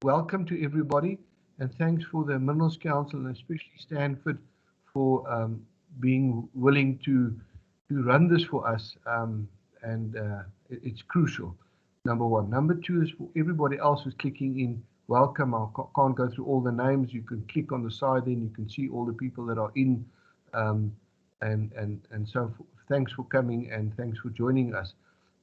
welcome to everybody, and thanks for the Minerals Council and especially Stanford for being willing to run this for us. And it's crucial. Number one. Number two is for everybody else who's clicking in. Welcome. I can't go through all the names. You can click on the side, then you can see all the people that are in. Um, thanks for coming and thanks for joining us.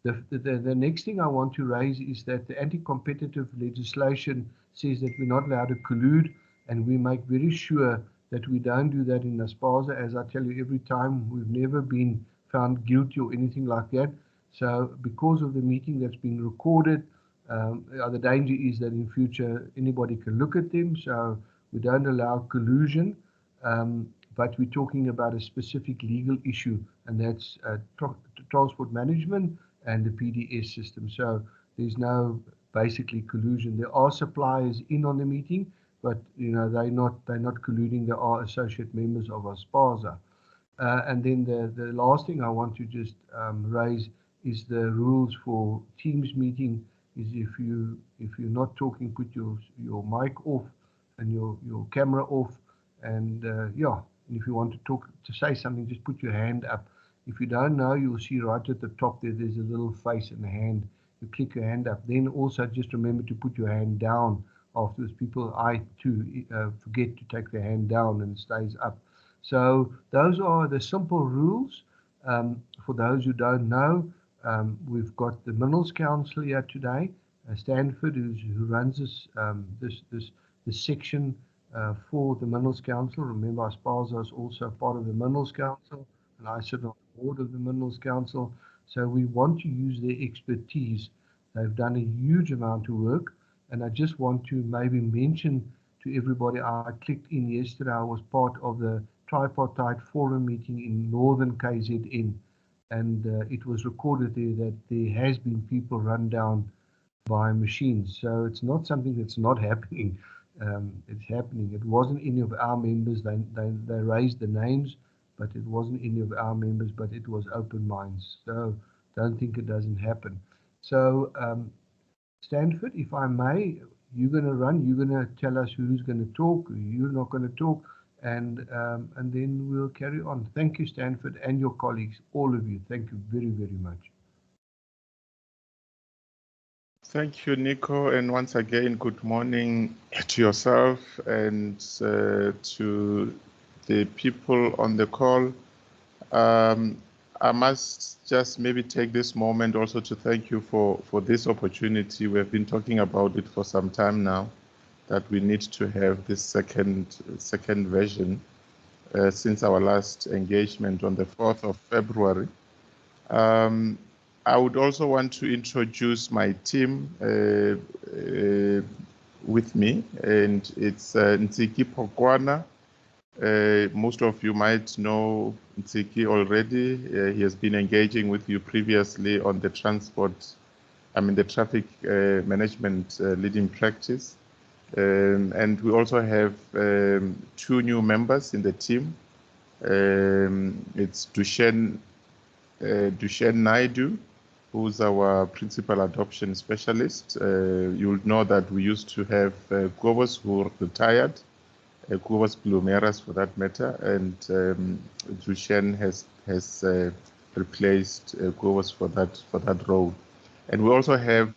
The next thing I want to raise is that the anti-competitive legislation says that we're not allowed to collude, and we make very sure that we don't do that in ASPASA. As I tell you every time, we've never been found guilty or anything like that. So because of the meeting that's been recorded, the danger is that in future anybody can look at them. So we don't allow collusion, but we're talking about a specific legal issue, and that's transport management and the PDS system. So there's no basically collusion. There are suppliers in on the meeting, but they're not colluding. They are associate members of ASPASA. And then the last thing I want to just raise is the rules for Teams meeting. Is if you're not talking, put your mic off and your camera off, and yeah. And if you want to say something, just put your hand up. If you don't know, you'll see right at the top there's a little face and a hand. You click your hand up. Then also just remember to put your hand down afterwards. I too forget to take the hand down and it stays up. So those are the simple rules. For those who don't know, we've got the Minerals Council here today, Stanford, who runs this section for the Minerals Council. Remember, ASPASA is also part of the Minerals Council, and I sit on the board of the Minerals Council. So we want to use their expertise. They've done a huge amount of work, and I just want to maybe mention to everybody, I clicked in yesterday. I was part of the tripartite forum meeting in northern KZN, and it was recorded there that there has been people run down by machines. So it's not something that's not happening. It's happening. It wasn't any of our members. They raised the names, but it wasn't any of our members, but it was open mines. So don't think it doesn't happen. So Stanford, if I may, you're going to run. You're going to tell us who's going to talk, you're not going to talk, and then we'll carry on. Thank you, Stanford, and your colleagues, all of you. Thank you very, very much. Thank you, Nico, and once again, good morning to yourself and to the people on the call. I must just maybe take this moment also to thank you for this opportunity. We have been talking about it for some time now, that we need to have this second version since our last engagement on the 4th of February. I would also want to introduce my team with me, and it's Ntsiki Pokwana. Most of you might know Ntsiki already. He has been engaging with you previously on the traffic management leading practice. And we also have two new members in the team. It's Dushen Naidu, who's our principal adoption specialist. You'll know that we used to have Gobos, who retired, Gobos Blumeras for that matter, and Dushen has replaced Gobos for that role. And we also have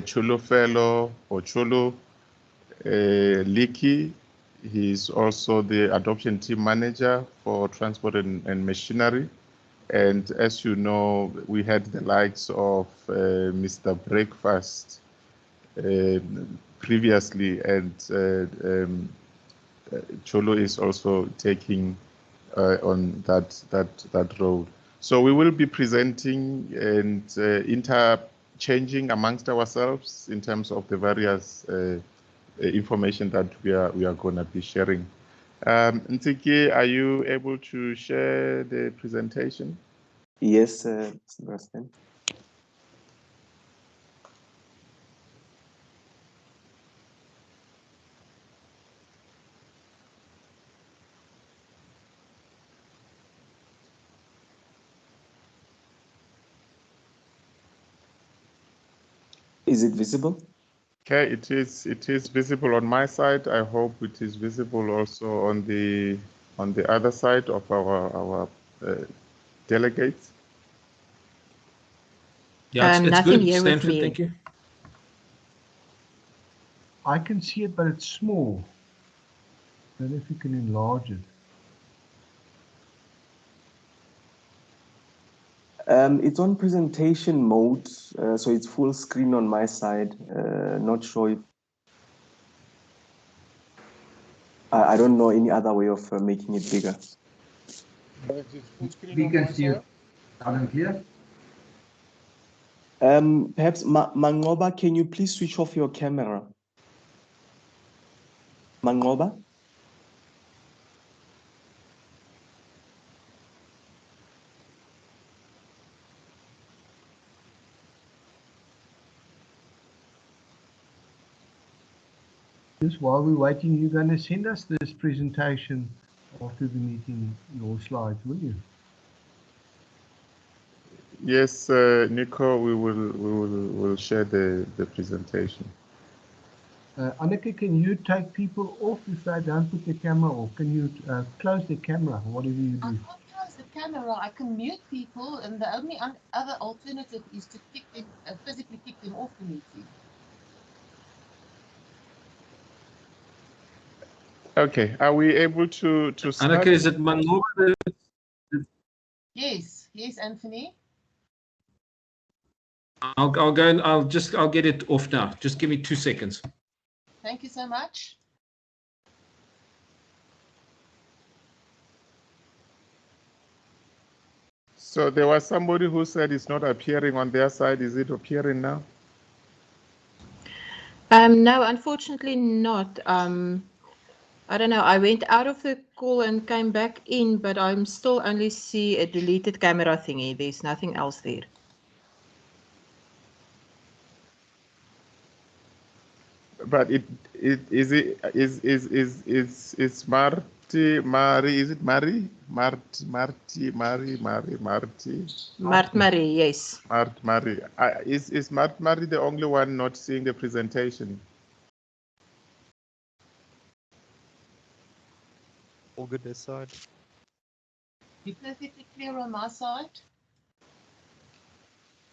Cholo Fellow or Cholo Liki. He's also the adoption team manager for transport and machinery. And as you know, we had the likes of Mr. Breakfast previously, and Cholo is also taking on that role. So we will be presenting and interchanging amongst ourselves in terms of the various information that we are going to be sharing. Ntsiki, are you able to share the presentation? Yes, Sebastian. Is it visible? Okay, it is visible on my side. I hope it is visible also on the other side of our delegates. Yeah, it's Nothing good. here with Stanford, me. thank you. I can see it, but it's small. I don't know if you can enlarge it. It's on presentation mode, so it's full screen on my side. Not sure if I don't know any other way of making it bigger. We can see it loud and clear. Perhaps Mangoba, can you please switch off your camera? Mangoba? Just while we're waiting, you're going to send us this presentation after the meeting, your slides, will you? Yes, Nico, we'll share the presentation. Anneke, can you take people off if they don't put the camera off? Can you close the camera, whatever you do? I can't close the camera. I can mute people, and the only other alternative is to kick them, physically kick them off the meeting. Okay, are we able to start? Anneke, is it Mangoba? Yes, yes, Anthony. I'll go and I'll get it off now. Just give me 2 seconds. Thank you so much. So there was somebody who said it's not appearing on their side. Is it appearing now? No, unfortunately not. I don't know. I went out of the call and came back in, but I'm still only see a deleted camera thingy. There's nothing else there. But it's Marty Mari, is it Mari? Marty Mari Marty. Mart Marie, yes. Mart Mari. Is Mart Mari the only one not seeing the presentation? All good this side. You're perfectly clear on my side.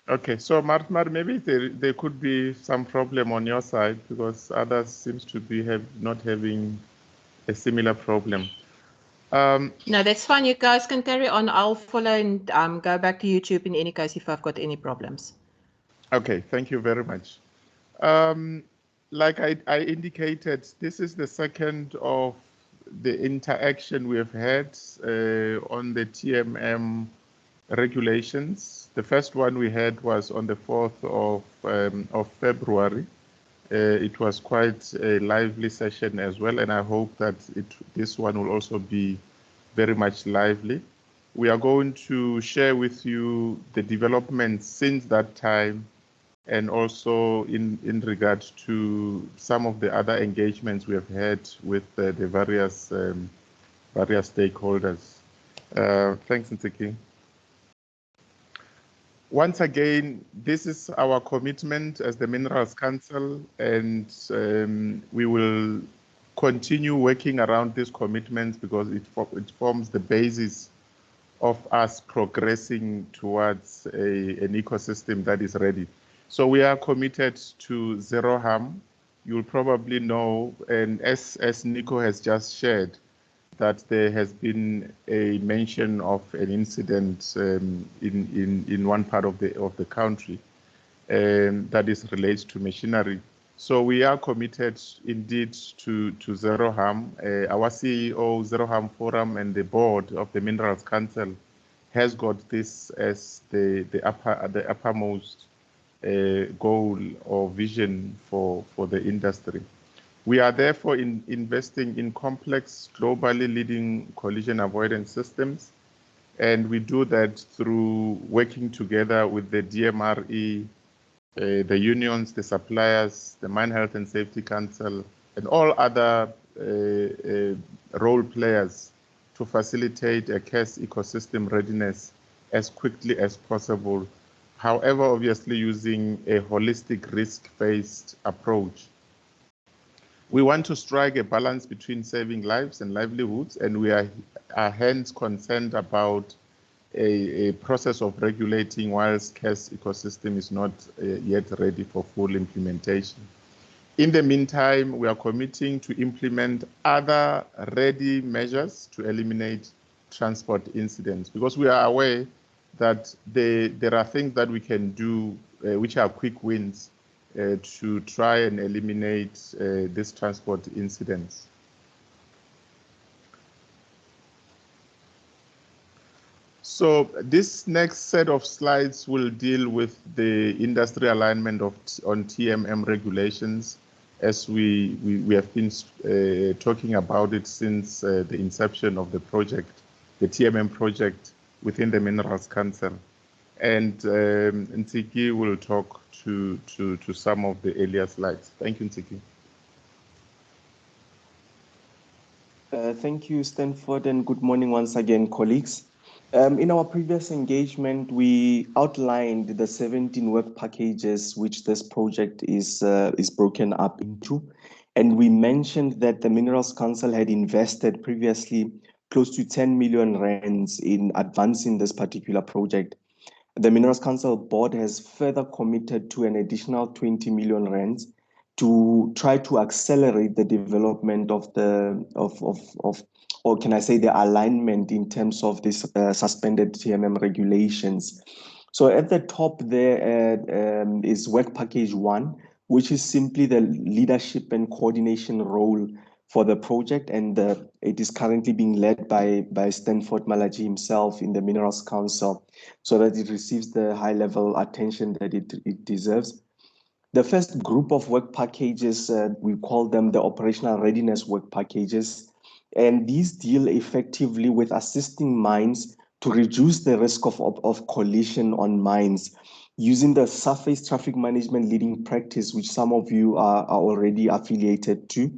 Okay, so Martmar, maybe there could be some problem on your side because others seems to be not having a similar problem. No, that's fine. You guys can carry on. I'll follow and go back to YouTube in any case if I've got any problems. Okay, thank you very much. Like I indicated, this is the second of the interaction we have had on the TMM regulations. The first one we had was on the 4th of February. It was quite a lively session as well, and I hope that this one will also be very much lively. We are going to share with you the developments since that time, and also in regard to some of the other engagements we have had with the various stakeholders. Thanks, Ntiki. Once again, this is our commitment as the Minerals Council, and we will continue working around these commitments because it forms the basis of us progressing towards an ecosystem that is ready. So we are committed to zero harm. You'll probably know, and as Nico has just shared, that there has been a mention of an incident in one part of the country that is related to machinery. So we are committed indeed to zero harm. Our CEO, Zero Harm Forum, and the board of the Minerals Council has got this as the uppermost goal or vision for the industry. We are therefore investing in complex, globally leading collision avoidance systems, and we do that through working together with the DMRE, the unions, the suppliers, the Mine Health and Safety Council, and all other role players to facilitate a CAS ecosystem readiness as quickly as possible. however, obviously using a holistic risk-based approach. We want to strike a balance between saving lives and livelihoods, and we are hence concerned about a process of regulating whilst CAS ecosystem is not yet ready for full implementation. In the meantime, we are committing to implement other ready measures to eliminate transport incidents, because we are aware that there are things that we can do which are quick wins to try and eliminate these transport incidents. So this next set of slides will deal with the industry alignment on TMM regulations, as we have been talking about it since the inception of the project, the TMM project within the Minerals Council. And Ntiki will talk to some of the earlier slides. Thank you, Ntiki. Thank you, Stanford, and good morning once again, colleagues. In our previous engagement, we outlined the 17 work packages which this project is broken up into. And we mentioned that the Minerals Council had invested previously close to 10 million rands in advancing this particular project. The Minerals Council board has further committed to an additional 20 million rands to try to accelerate the development of or can I say the alignment in terms of this suspended TMM regulations. So at the top there is work package 1, which is simply the leadership and coordination role for the project, and it is currently being led by Stanford Malaji himself in the Minerals Council, so that it receives the high-level attention that it deserves. The first group of work packages, we call them the operational readiness work packages, and these deal effectively with assisting mines to reduce the risk of collision on mines using the surface traffic management leading practice, which some of you are already affiliated to.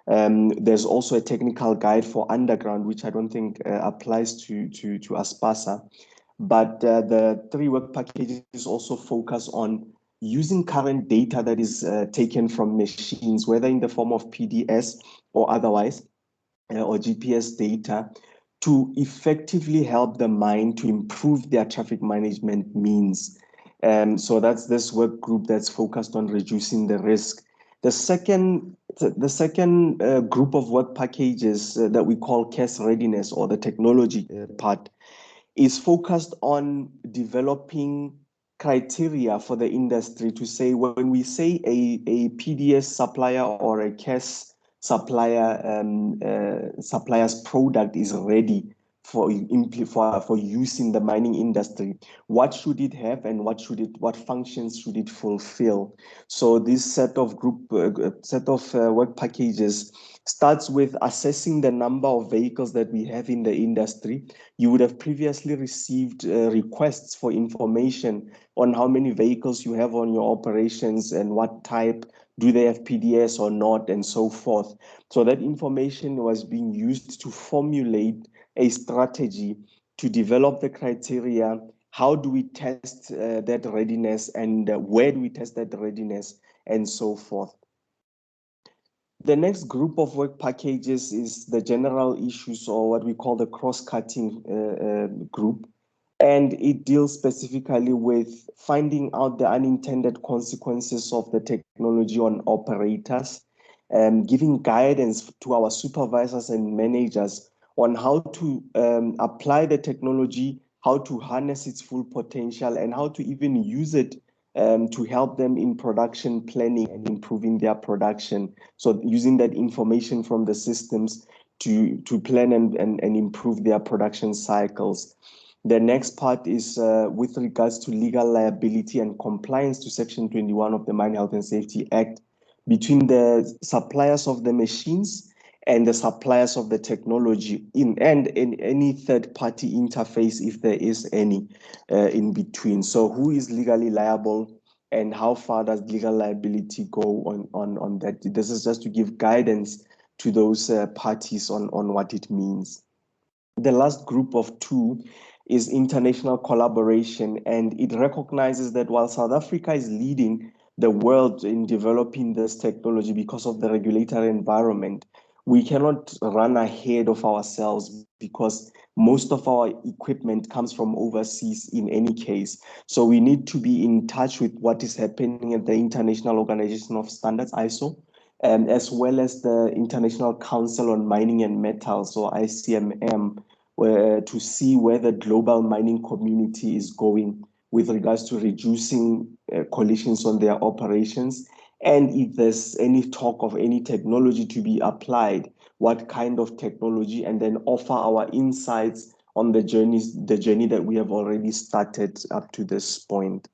There's also a technical guide for underground, which I don't think applies to ASPASA. But the 3 work packages also focus on using current data that is taken from machines, whether in the form of PDS or otherwise, or GPS data, to effectively help the mine to improve their traffic management means. So that's this work group that's focused on reducing the risk. The second group of work packages that we call CAS readiness, or the technology part, is focused on developing criteria for the industry to say, when we say a PDS supplier or a CAS supplier's product is ready for use in the mining industry, what should it have and what functions should it fulfill? So this set of work packages starts with assessing the number of vehicles that we have in the industry. You would have previously received requests for information on how many vehicles you have on your operations and what type, do they have PDS or not, and so forth. So that information was being used to formulate a strategy to develop the criteria. How do we test that readiness, and where do we test that readiness, and so forth. The next group of work packages is the general issues, or what we call the cross-cutting group. And it deals specifically with finding out the unintended consequences of the technology on operators, and giving guidance to our supervisors and managers on how to apply the technology, how to harness its full potential, and how to even use it to help them in production planning and improving their production. So using that information from the systems to plan and improve their production cycles. The next part is with regards to legal liability and compliance to Section 21 of the Mine Health and Safety Act between the suppliers of the machines and the suppliers of the technology, and in any third-party interface, if there is any in between. So who is legally liable, and how far does legal liability go on that? This is just to give guidance to those parties on what it means. The last group of 2 is international collaboration, and it recognizes that while South Africa is leading the world in developing this technology because of the regulatory environment, we cannot run ahead of ourselves because most of our equipment comes from overseas in any case. So we need to be in touch with what is happening at the International Organization of Standards, ISO, as well as the International Council on Mining and Metals, or ICMM, to see where the global mining community is going with regards to reducing collisions on their operations. And if there's any talk of any technology to be applied, what kind of technology, and then offer our insights on the journey that we have already started up to this point.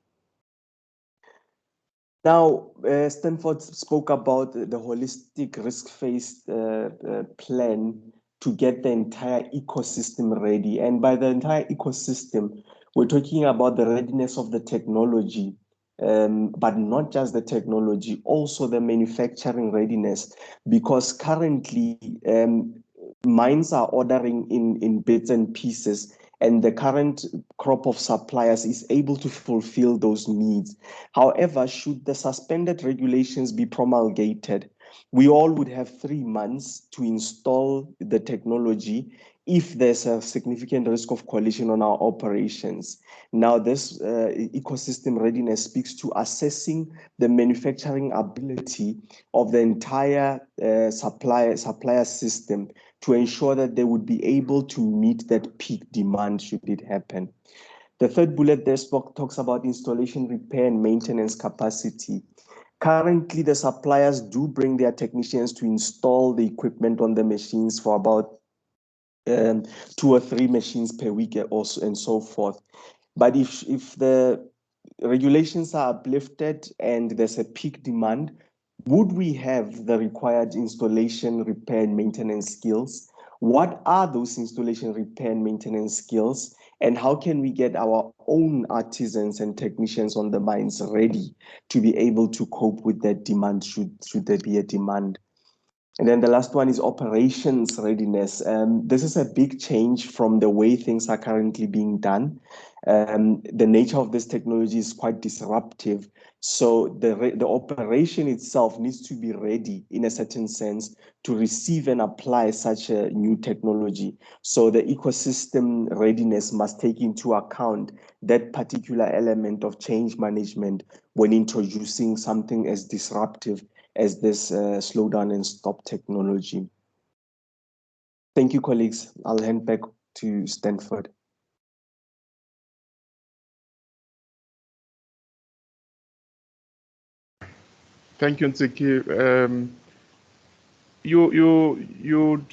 Now, Stanford spoke about the holistic risk-based plan to get the entire ecosystem ready. And by the entire ecosystem, we're talking about the readiness of the technology, but not just the technology, also the manufacturing readiness, because currently mines are ordering in bits and pieces, and the current crop of suppliers is able to fulfill those needs. However, should the suspended regulations be promulgated, we all would have 3 months to install the technology if there's a significant risk of collision on our operations. Now, this ecosystem readiness speaks to assessing the manufacturing ability of the entire supplier system to ensure that they would be able to meet that peak demand should it happen. The third bullet there talks about installation, repair, and maintenance capacity. Currently, the suppliers do bring their technicians to install the equipment on the machines for about 2 or 3 machines per week also, and so forth. But if the regulations are uplifted and there's a peak demand, would we have the required installation, repair, and maintenance skills? What are those installation, repair, and maintenance skills? And how can we get our own artisans and technicians on the mines ready to be able to cope with that demand, should there be a demand? And then the last one is operations readiness. This is a big change from the way things are currently being done. The nature of this technology is quite disruptive. So the operation itself needs to be ready in a certain sense to receive and apply such a new technology. So the ecosystem readiness must take into account that particular element of change management when introducing something as disruptive as this slow down and stop technology. Thank you, colleagues. I'll hand back to Stanford. Thank you, Ntsiki. You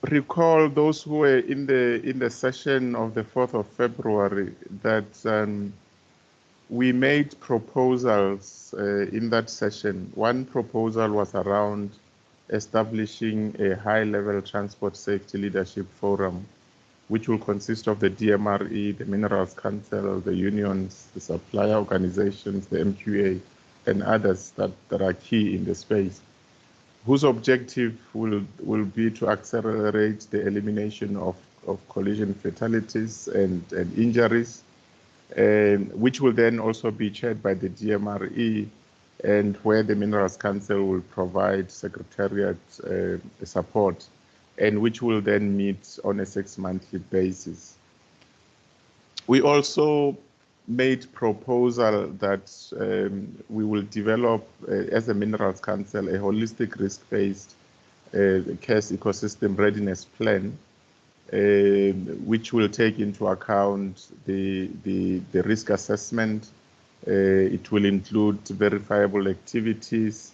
recall those who were in the session of the 4th of February that we made proposals in that session. One proposal was around establishing a high-level transport safety leadership forum, which will consist of the DMRE, the Minerals Council, the unions, the supplier organizations, the MQA, and others that are key in the space, whose objective will be to accelerate the elimination of collision fatalities and injuries, which will then also be chaired by the DMRE, and where the Minerals Council will provide secretariat support, and which will then meet on a 6-monthly basis. We also made proposal that we will develop, as a Minerals Council, a holistic risk-based CARES ecosystem readiness plan, which will take into account the risk assessment. It will include verifiable activities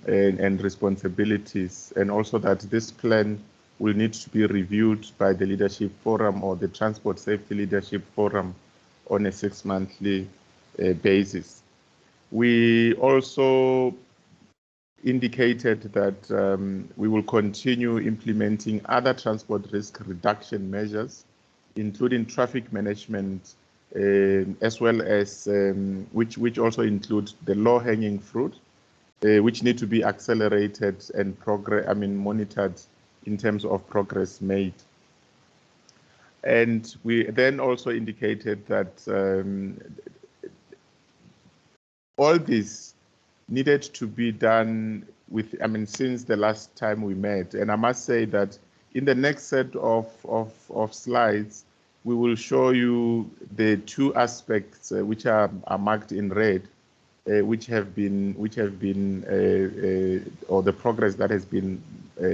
and responsibilities, and also that this plan will need to be reviewed by the Leadership Forum or the Transport Safety Leadership Forum on a 6-monthly basis. We also indicated that we will continue implementing other transport risk reduction measures, including traffic management, as well as which also include the low-hanging fruit, which need to be accelerated and monitored in terms of progress made. And we then also indicated that all this needed to be done with, since the last time we met. And I must say that in the next set of slides, we will show you the two aspects which are marked in red, which have been, or the progress that has been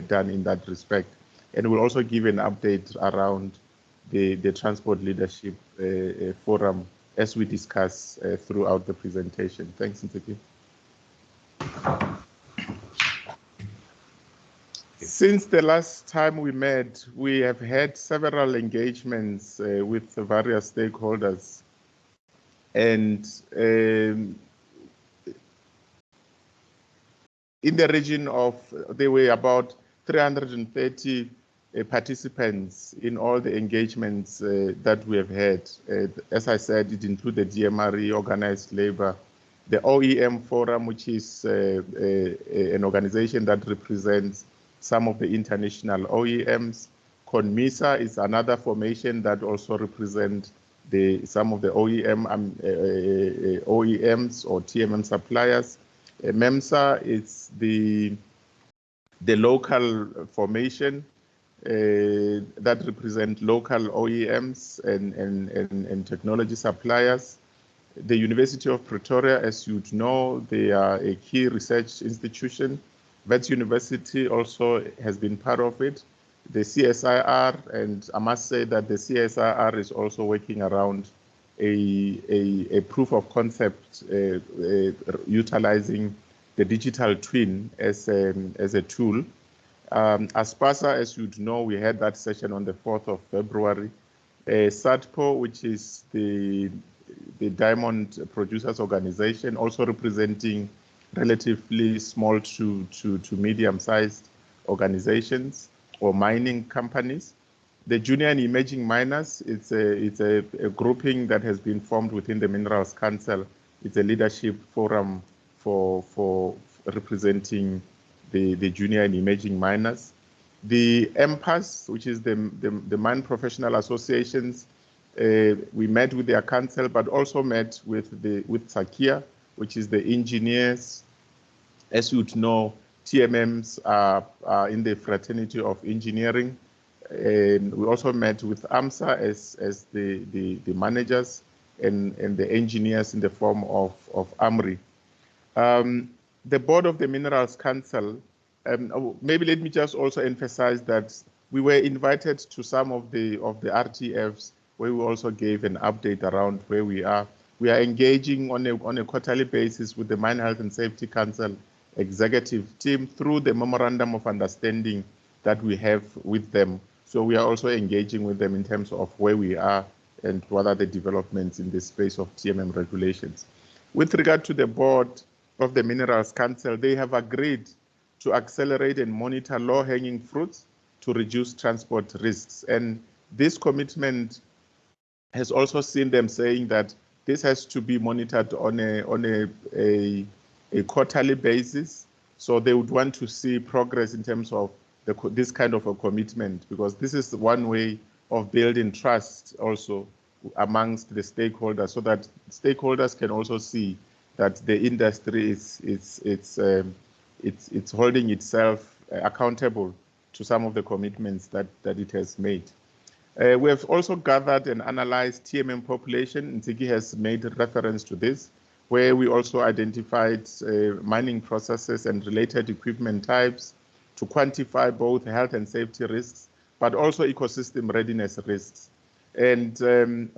done in that respect. And we'll also give an update around the Transport Leadership Forum as we discuss throughout the presentation. Thanks, Ntiki. Since the last time we met, we have had several engagements with the various stakeholders, and in the region of, there were about 330 participants in all the engagements that we have had. As I said, it included DMRE, organized labor, the OEM Forum, which is an organization that represents some of the international OEMs. CONMISA is another formation that also represents some of the OEMs or TMM suppliers. MEMSA is the local formation that represent local OEMs and technology suppliers. The University of Pretoria, as you know, they are a key research institution. Wits University also has been part of it. The CSIR, and I must say that the CSIR is also working around a proof of concept utilizing the digital twin as a tool. ASPASA, as you'd know, we had that session on the 4th of February. SATPO, which is the Diamond Producers Organization, also representing relatively small to medium-sized organizations or mining companies. The Junior and Emerging Miners, it's a grouping that has been formed within the Minerals Council. It's a leadership forum for representing the junior and emerging miners. The MPAS, which is the Mine Professional Associations, we met with their council, but also met with SAKIA, which is the engineers. As you'd know, TMMs are in the fraternity of engineering. And we also met with AMSA as the managers and the engineers in the form of AMRI. The board of the Minerals Council, maybe let me just also emphasize that we were invited to some of the RTFs where we also gave an update around where we are. We are engaging on a quarterly basis with the Mine Health and Safety Council executive team through the memorandum of understanding that we have with them. So we are also engaging with them in terms of where we are and what are the developments in the space of TMM regulations. With regard to the board of the Minerals Council, they have agreed to accelerate and monitor low-hanging fruits to reduce transport risks. And this commitment has also seen them saying that this has to be monitored on a quarterly basis. So they would want to see progress in terms of this kind of a commitment, because this is one way of building trust also amongst the stakeholders, so that stakeholders can also see that the industry it's holding itself accountable to some of the commitments that it has made. We have also gathered and analyzed TMM population. Ntiki has made reference to this, where we also identified mining processes and related equipment types to quantify both health and safety risks, but also ecosystem readiness risks. And some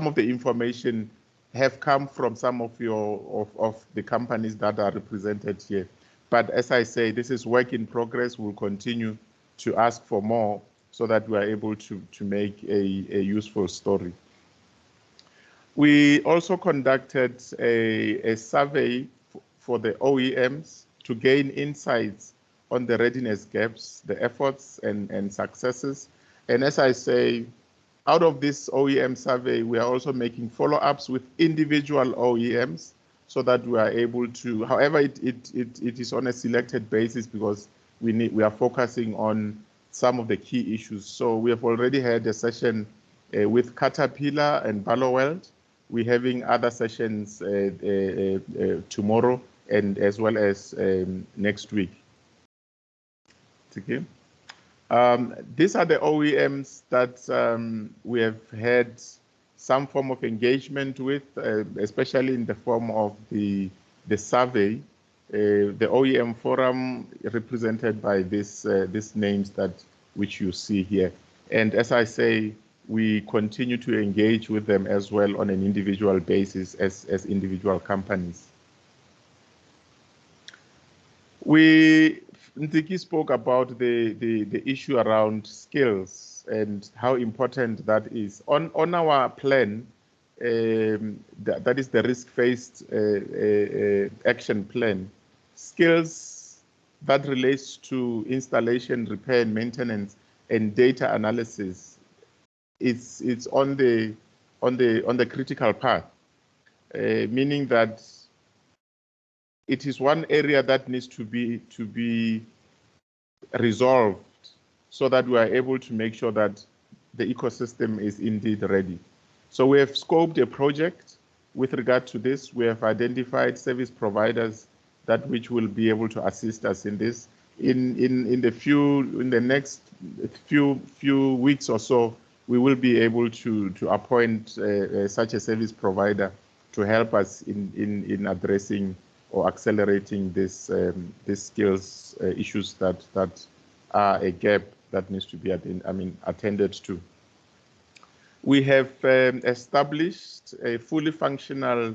of the information have come from some of the companies that are represented here. But as I say, this is work in progress. We'll continue to ask for more so that we are able to make a useful story. We also conducted a survey for the OEMs to gain insights on the readiness gaps, the efforts and successes. And as I say, out of this OEM survey, we are also making follow-ups with individual OEMs so that we are able to, however, it is on a selected basis, because we are focusing on some of the key issues. So we have already had a session with Caterpillar and Barloworld. We're having other sessions tomorrow and as well as next week. Okay. These are the OEMs that we have had some form of engagement with, especially in the form of the survey, the OEM forum represented by these names which you see here. And as I say, we continue to engage with them as well on an individual basis as individual companies. Ntiki spoke about the issue around skills and how important that is. On our plan, that is the risk-based action plan, skills that relates to installation, repair, and maintenance, and data analysis, it's on the critical path, meaning that it is one area that needs to be resolved so that we are able to make sure that the ecosystem is indeed ready. So we have scoped a project with regard to this. We have identified service providers that which will be able to assist us in this. In the next few weeks or so, we will be able to appoint such a service provider to help us in addressing or accelerating this skills issues that are a gap that needs to be attended to. We have established a fully functional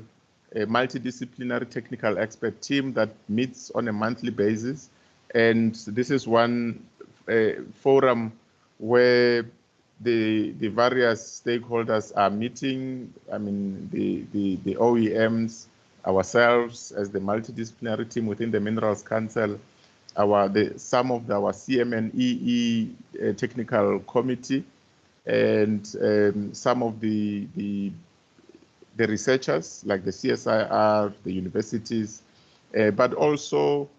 multidisciplinary technical expert team that meets on a monthly basis, and this is one forum where the various stakeholders are meeting. The OEMs, ourselves as the multidisciplinary team within the Minerals Council, some of our CMNEE technical committee, and some of the researchers like the CSIR, the universities, but also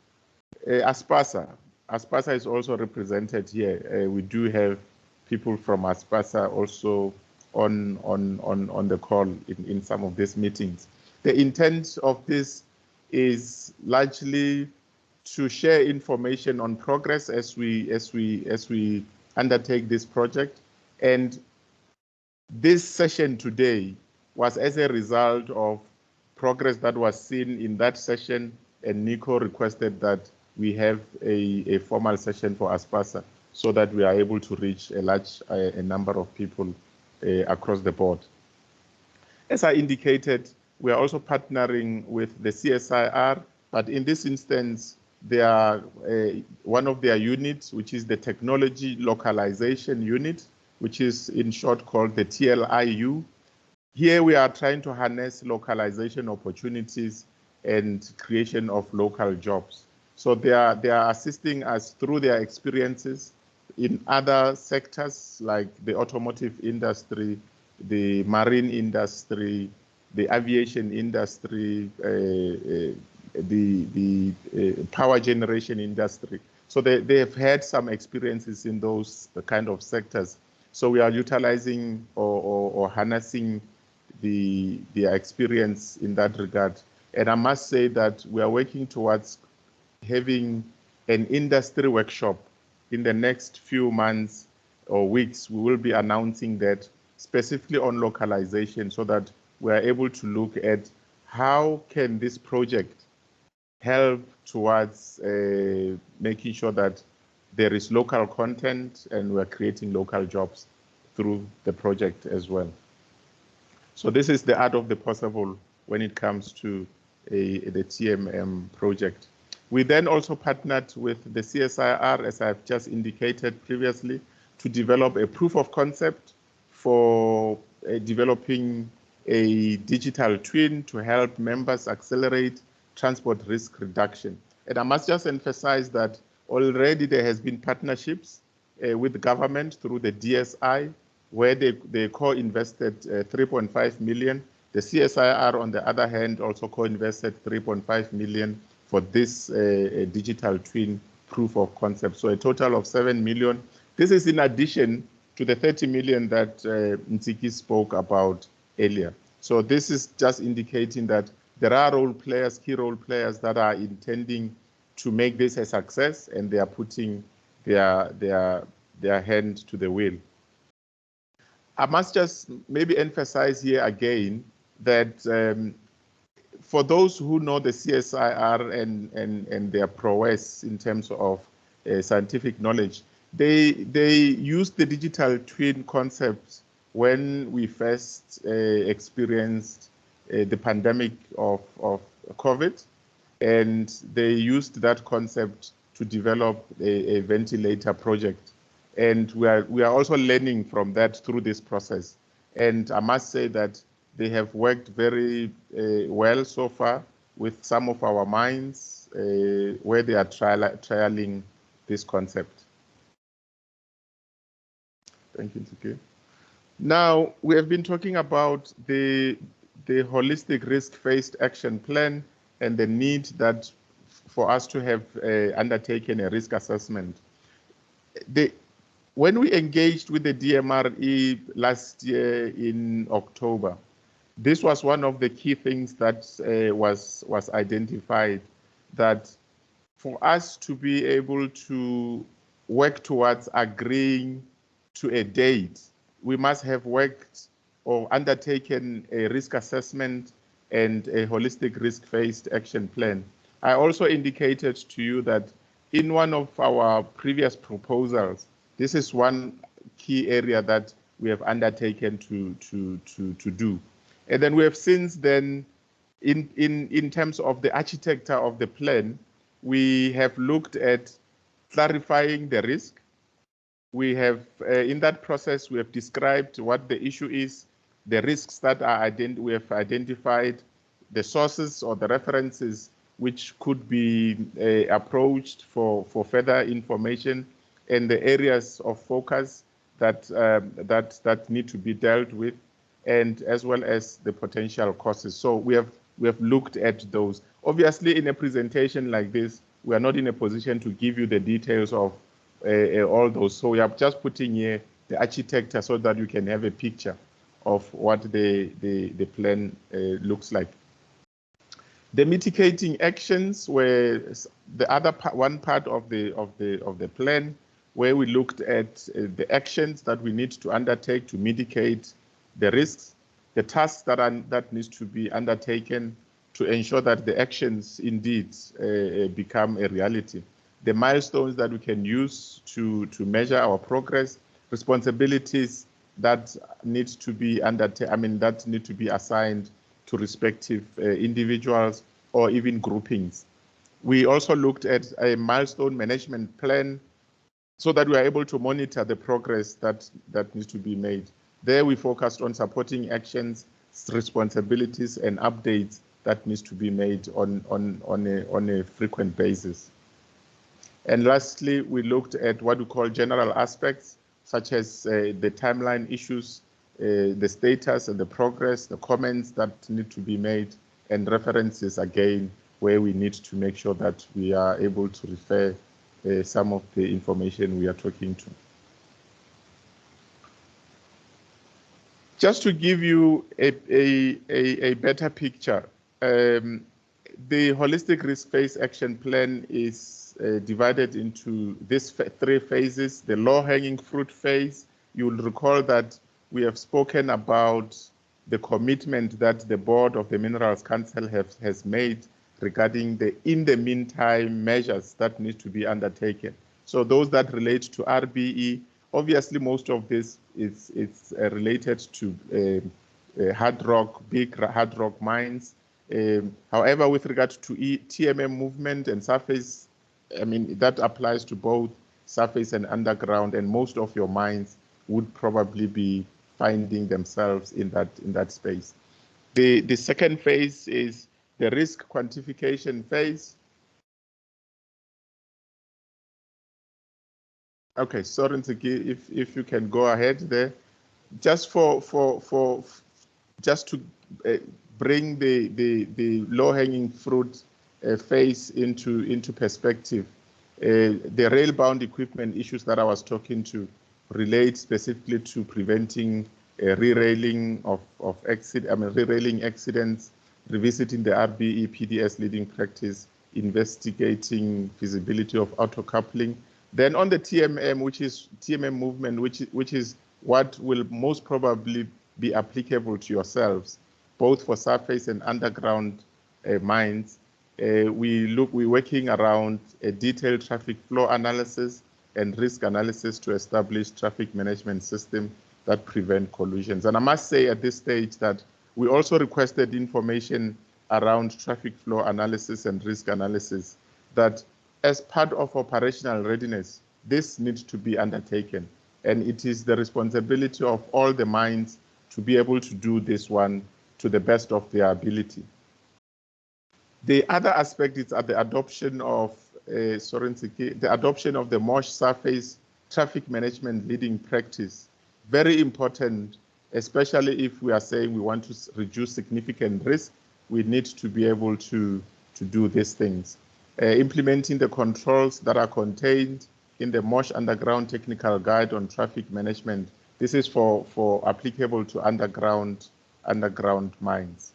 ASPASA. ASPASA is also represented here. We do have people from ASPASA also on the call in some of these meetings. The intent of this is largely to share information on progress as we undertake this project. And this session today was as a result of progress that was seen in that session, and Nico requested that we have a formal session for ASPASA so that we are able to reach a large number of people across the board. As I indicated, we are also partnering with the CSIR, but in this instance, they are one of their units, which is the Technology Localization Unit, which is in short called the TLIU. Here we are trying to harness localization opportunities and creation of local jobs. So they are assisting us through their experiences in other sectors like the automotive industry, the marine industry, the aviation industry, the power generation industry. So they have had some experiences in those kind of sectors. So we are utilizing or harnessing their experience in that regard. And I must say that we are working towards having an industry workshop in the next few months or weeks. We will be announcing that specifically on localization so that we are able to look at how can this project help towards making sure that there is local content and we're creating local jobs through the project as well. So this is the art of the possible when it comes to the TMM project. We then also partnered with the CSIR, as I've just indicated previously, to develop a proof of concept for developing a digital twin to help members accelerate transport risk reduction. And I must just emphasize that already there has been partnerships with the government through the DSI, where they co-invested 3.5 million. The CSIR, on the other hand, also co-invested 3.5 million for this digital twin proof of concept. So a total of 7 million. This is in addition to the 30 million that Ntsiki spoke about earlier. So this is just indicating that there are role players, key role players that are intending to make this a success, and they are putting their hand to the wheel. I must just maybe emphasize here again that for those who know the CSIR and their prowess in terms of scientific knowledge, they used the digital twin concept when we first experienced the pandemic of COVID, and they used that concept to develop a ventilator project. And we are also learning from that through this process. And I must say that they have worked very well so far with some of our mines where they are trialing this concept. Thank you, Ntsiki. Now, we have been talking about the holistic risk-based action plan and the need that for us to have undertaken a risk assessment. When we engaged with the DMRE last year in October, this was one of the key things that was identified, that for us to be able to work towards agreeing to a date, we must have worked or undertaken a risk assessment and a holistic risk-based action plan. I also indicated to you that in one of our previous proposals, this is one key area that we have undertaken to do. And then we have since then, in terms of the architecture of the plan, we have looked at clarifying the risk. We have, in that process, we have described what the issue is, the risks that we have identified, the sources or the references which could be approached for further information, and the areas of focus that need to be dealt with, and as well as the potential causes. So we have looked at those. Obviously, in a presentation like this, we are not in a position to give you the details of all those. So we are just putting here the architecture so that you can have a picture of what the plan looks like. The mitigating actions were the other one part of the plan, where we looked at the actions that we need to undertake to mitigate the risks, the tasks that needs to be undertaken to ensure that the actions indeed become a reality, the milestones that we can use to measure our progress, responsibilities that need to be that need to be assigned to respective individuals or even groupings. We also looked at a milestone management plan so that we are able to monitor the progress that needs to be made. There we focused on supporting actions, responsibilities, and updates that needs to be made on a frequent basis. And lastly, we looked at what we call general aspects, such as the timeline issues, the status and the progress, the comments that need to be made, and references again, where we need to make sure that we are able to refer some of the information we are talking to. Just to give you a better picture, the holistic risk-based action plan is divided into these three phases. The low-hanging fruit phase, you will recall that we have spoken about the commitment that the board of the Minerals Council has made regarding the in the meantime measures that need to be undertaken. So those that relate to RBE, obviously most of this is related to big hard rock mines. However, with regard to TMM movement and surface, that applies to both surface and underground, and most of your mines would probably be finding themselves in that space. The second phase is the risk quantification phase. Okay, sorry, Ntsiki, if you can go ahead there, just just to bring the low-hanging fruit phase into perspective. The rail-bound equipment issues that I was talking to relate specifically to preventing re-railing re-railing accidents, revisiting the RBE PDS leading practice, investigating feasibility of auto-coupling. Then on the TMM, which is TMM movement, which is what will most probably be applicable to yourselves, both for surface and underground mines. We're working around a detailed traffic flow analysis and risk analysis to establish traffic management system that prevent collisions. And I must say at this stage that we also requested information around traffic flow analysis and risk analysis, that as part of operational readiness, this needs to be undertaken. And it is the responsibility of all the mines to be able to do this one to the best of their ability. The other aspect is the adoption of the adoption of the MOSH surface traffic management leading practice. Very important, especially if we are saying we want to reduce significant risk, we need to be able to do these things. Implementing the controls that are contained in the MOSH Underground Technical Guide on Traffic Management. This is for applicable to underground mines.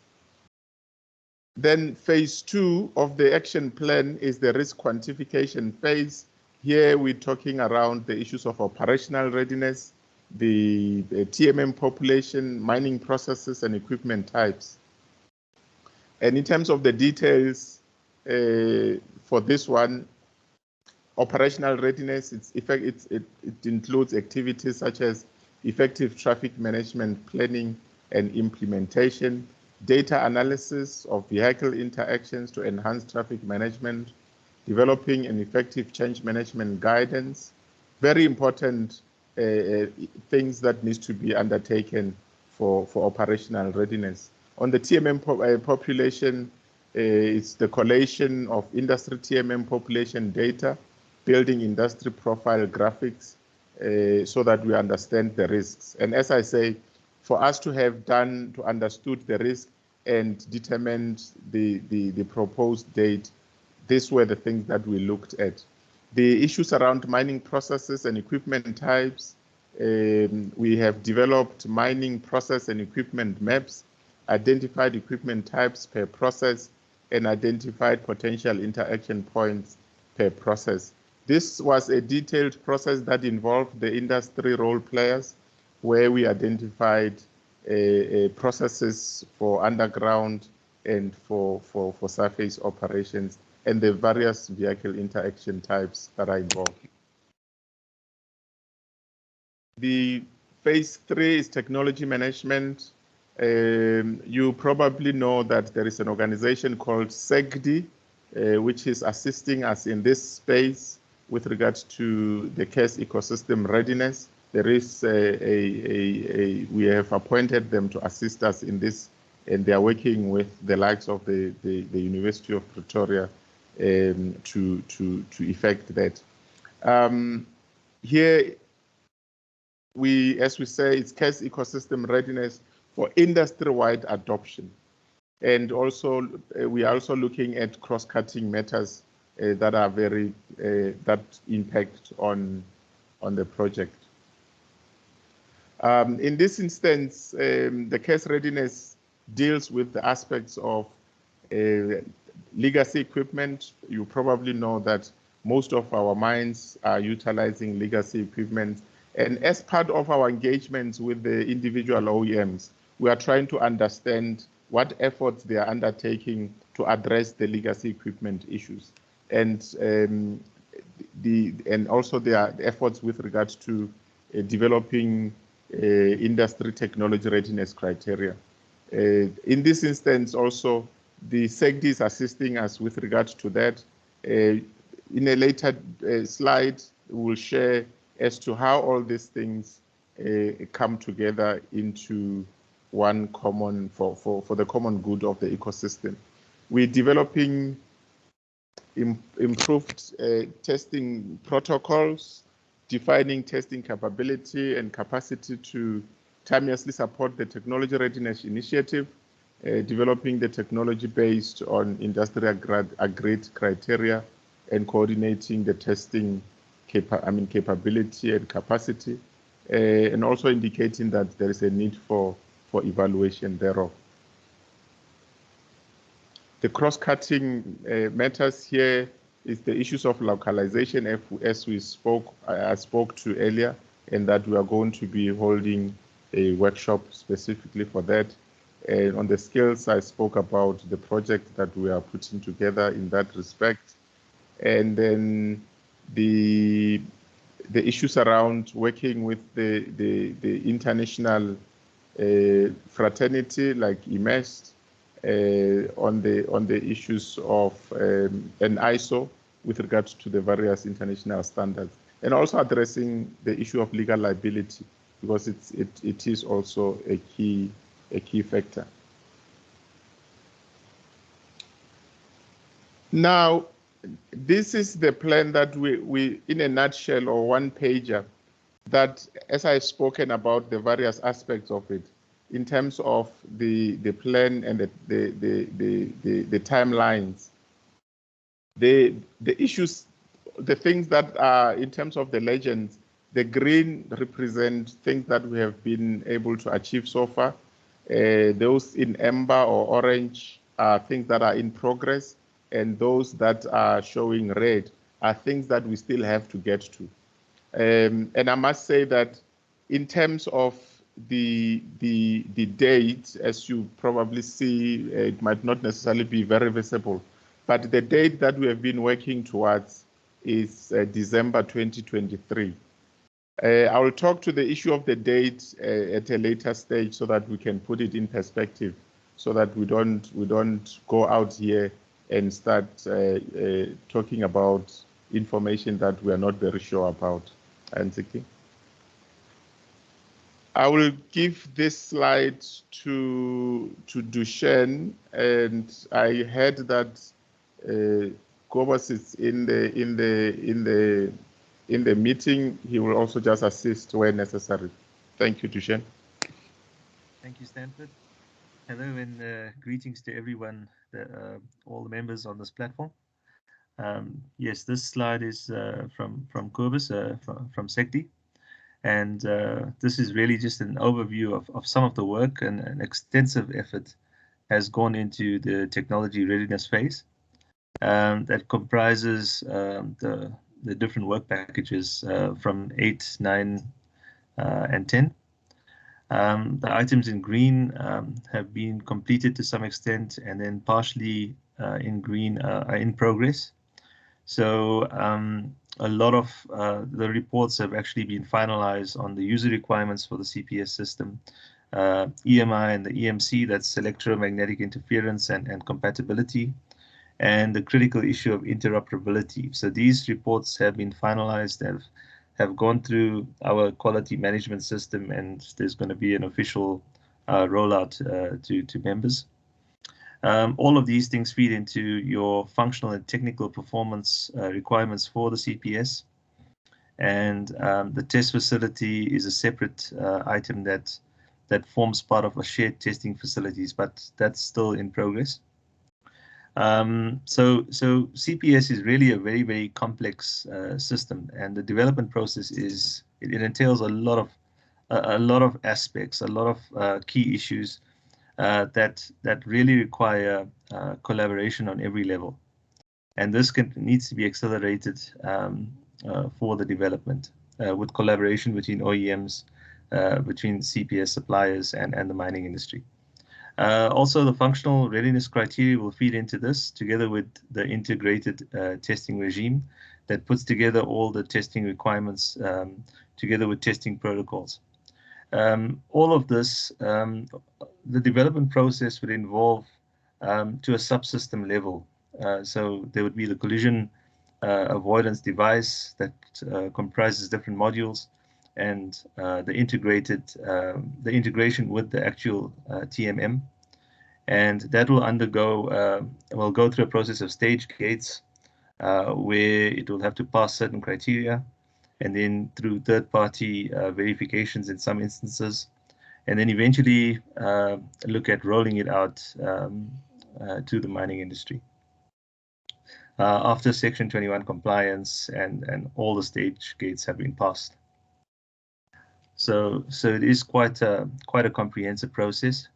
Then phase 2 of the action plan is the risk quantification phase. Here we're talking around the issues of operational readiness, the TMM population, mining processes, and equipment types. And in terms of the details for this one, operational readiness, it includes activities such as effective traffic management planning and implementation, data analysis of vehicle interactions to enhance traffic management, developing an effective change management guidance. Very important things that needs to be undertaken for operational readiness. On the TMM population, it's the collation of industry TMM population data, building industry profile graphics so that we understand the risks. And as I say, for us to have understood the risk and determined the proposed date, these were the things that we looked at. The issues around mining processes and equipment types, we have developed mining process and equipment maps, identified equipment types per process, and identified potential interaction points per process. This was a detailed process that involved the industry role players, where we identified processes for underground and for surface operations and the various vehicle interaction types that are involved. The phase 3 is technology management. You probably know that there is an organization called SEGDI, which is assisting us in this space with regards to the CARES ecosystem readiness. There is we have appointed them to assist us in this, and they are working with the likes of the University of Pretoria to effect that. Here, as we say, it's CARES ecosystem readiness for industry-wide adoption. And also, we are also looking at cross-cutting matters that are that impact on the project. In this instance, the CARES readiness deals with the aspects of legacy equipment. You probably know that most of our mines are utilizing legacy equipment. And as part of our engagements with the individual OEMs, we are trying to understand what efforts they are undertaking to address the legacy equipment issues, and also their efforts with regards to developing industry technology readiness criteria. In this instance, also, the SEGDI is assisting us with regards to that. In a later slide, we'll share as to how all these things come together into one common, for the common good of the ecosystem. We're developing improved testing protocols, defining testing capability and capacity to timelessly support the technology readiness initiative, developing the technology based on industry agreed criteria, and coordinating the testing capability and capacity, and also indicating that there is a need for evaluation thereof. The cross-cutting matters here is the issues of localization, as I spoke to earlier, and that we are going to be holding a workshop specifically for that. And on the skills, I spoke about the project that we are putting together in that respect. And then the issues around working with the international fraternity like IMEST, on the issues of an ISO with regards to the various international standards, and also addressing the issue of legal liability, because it is also a key factor. Now, this is the plan that we in a nutshell, or one pager, that as I've spoken about the various aspects of it, in terms of the plan and the timelines, the issues, the things that are in terms of the legends, the green represent things that we have been able to achieve so far. Those in amber or orange are things that are in progress, and those that are showing red are things that we still have to get to. And I must say that in terms of the date, as you probably see, it might not necessarily be very visible, but the date that we have been working towards is December 2023. I will talk to the issue of the date at a later stage so that we can put it in perspective, so that we don't go out here and start talking about information that we are not very sure about. Anziki. I will give this slide to Dushen, and I heard that Kobus is in the meeting. He will also just assist where necessary. Thank you, Dushen. Thank you, Stanford. Hello and greetings to everyone, all the members on this platform. Yes, this slide is from Kobus, from SECTI. And this is really just an overview of some of the work, and an extensive effort has gone into the technology readiness phase that comprises the different work packages from 8, 9, and 10. The items in green have been completed to some extent, and then partially in green are in progress. So a lot of the reports have actually been finalized on the user requirements for the CPS system, EMI and the EMC, that's electromagnetic interference and compatibility, and the critical issue of interoperability. So these reports have been finalized, have gone through our quality management system, and there's going to be an official rollout to members. All of these things feed into your functional and technical performance requirements for the CPS. And the test facility is a separate item that forms part of a shared testing facilities, but that's still in progress. So CPS is really a very, very complex system, and the development process it entails a lot of aspects, a lot of key issues that really require collaboration on every level, and this needs to be accelerated for the development with collaboration between OEMs, between CPS suppliers and the mining industry. Also, the functional readiness criteria will feed into this, together with the integrated testing regime that puts together all the testing requirements together with testing protocols. All of this, the development process would involve to a subsystem level. So there would be the collision avoidance device that comprises different modules, and the integration with the actual TMM, and that will will go through a process of stage gates where it will have to pass certain criteria, and then through third-party verifications in some instances, and then eventually look at rolling it out to the mining industry. after Section 21 compliance and all the stage gates have been passed. So it is quite a comprehensive process.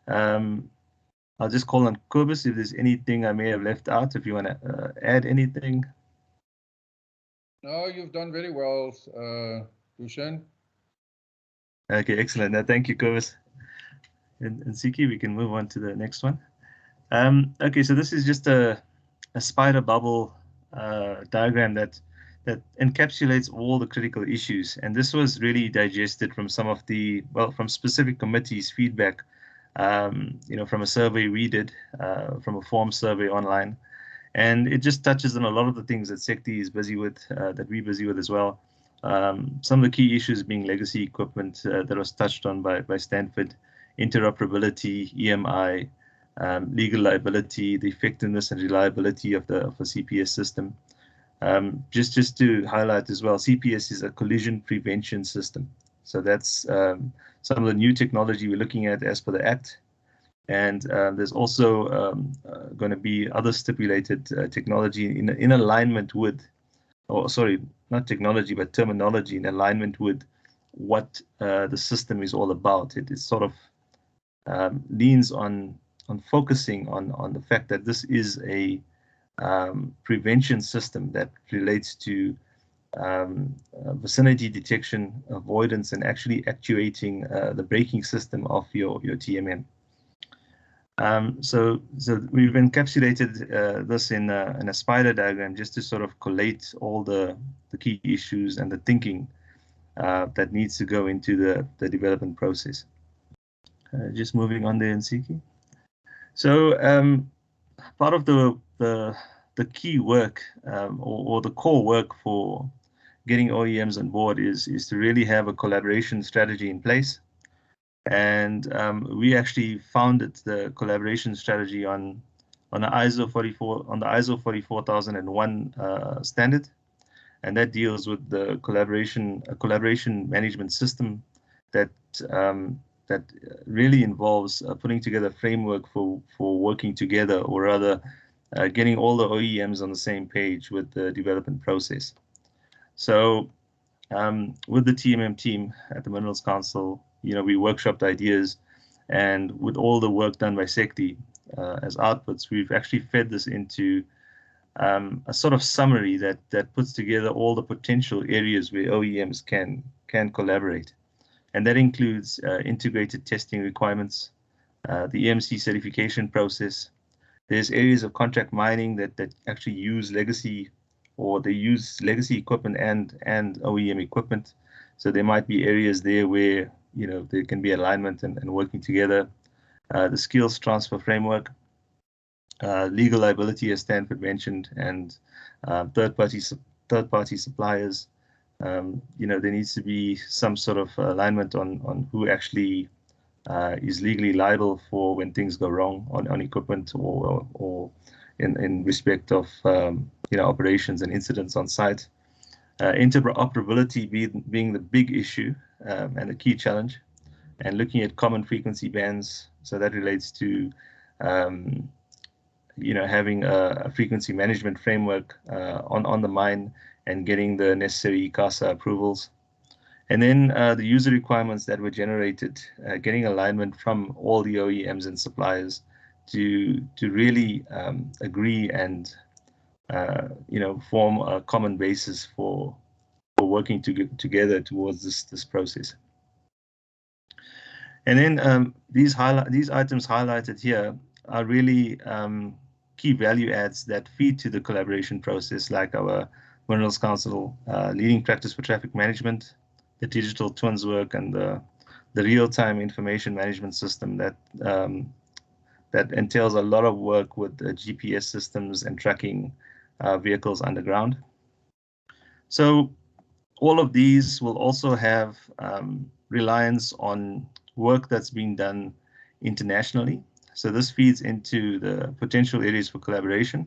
I'll just call on Kobus if there's anything I may have left out, if you want to add anything. No, you've done very well, Dushan. Okay, excellent. No, thank you, Kobus. And Siki, we can move on to the next one. Okay, so this is just a spider bubble diagram that encapsulates all the critical issues. And this was really digested from some of the, from specific committees' feedback, from a survey we did, from a form survey online. And it just touches on a lot of the things that SECTI is busy with, that we're busy with as well. Some of the key issues being legacy equipment that was touched on by Stanford, interoperability, EMI, legal liability, the effectiveness and reliability of the CPS system. Just to highlight as well, CPS is a collision prevention system. So that's some of the new technology we're looking at as per the Act. And there's also going to be other stipulated technology in alignment with, or sorry, not technology, but terminology in alignment with what the system is all about. It is sort of leans on focusing on the fact that this is a prevention system that relates to vicinity detection, avoidance, and actually actuating the braking system of your TMM. So we've encapsulated this in a spider diagram just to sort of collate all the key issues and the thinking that needs to go into the development process. Just moving on there, Nsiki. So part of the key work or the core work for getting OEMs on board is to really have a collaboration strategy in place. And we actually founded the collaboration strategy on the ISO 44001 standard, and that deals with the collaboration management system that really involves putting together a framework for working together, or rather getting all the OEMs on the same page with the development process. So with the TMM team at the Minerals Council, we workshopped ideas, and with all the work done by SECTI as outputs, we've actually fed this into a sort of summary that puts together all the potential areas where OEMs can collaborate. And that includes integrated testing requirements, the EMC certification process. There's areas of contract mining that actually use legacy, or they use legacy equipment and OEM equipment. So there might be areas there where there can be alignment and working together. The skills transfer framework, legal liability, as Stanford mentioned, and third-party suppliers. There needs to be some sort of alignment on who actually is legally liable for when things go wrong on equipment, or in respect of operations and incidents on site. Interoperability being the big issue and the key challenge, and looking at common frequency bands. So that relates to having a frequency management framework on the mine and getting the necessary CASA approvals. And then the user requirements that were generated, getting alignment from all the OEMs and suppliers to really agree and form a common basis for working together towards this process. And then these items highlighted here are really key value adds that feed to the collaboration process, like our Minerals Council leading practice for traffic management, the digital twins work, and the real-time information management system that entails a lot of work with the GPS systems and tracking vehicles underground. So all of these will also have reliance on work that's being done internationally. So this feeds into the potential areas for collaboration.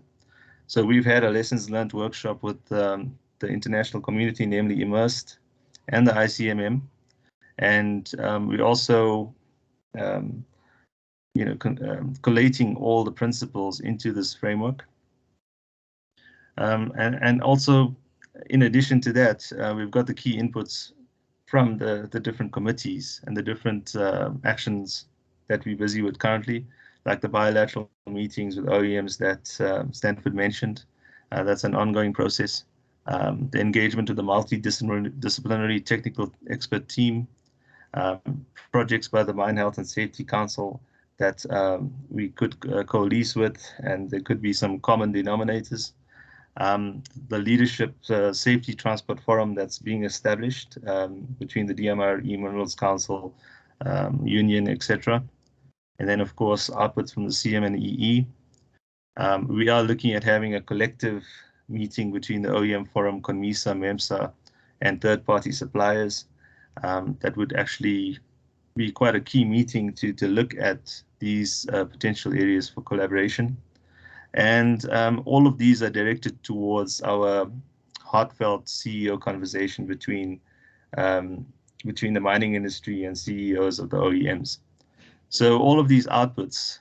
So we've had a lessons learned workshop with the international community, namely Immersed and the ICMM. And we're also collating all the principles into this framework. And also, in addition to that, we've got the key inputs from the different committees and the different actions that we're busy with currently, like the bilateral meetings with OEMs that Stanford mentioned. That's an ongoing process. The engagement with the multidisciplinary technical expert team, projects by the Mine Health and Safety Council that we could coalesce with, and there could be some common denominators. The Leadership Safety Transport Forum that's being established between the DMRE, Minerals Council, Union, etc. And then, of course, outputs from the CM and EE. We are looking at having a collective meeting between the OEM Forum, CONMISA, MEMSA, and third-party suppliers. That would actually be quite a key meeting to look at these potential areas for collaboration. And all of these are directed towards our heartfelt CEO conversation between the mining industry and CEOs of the OEMs. So all of these outputs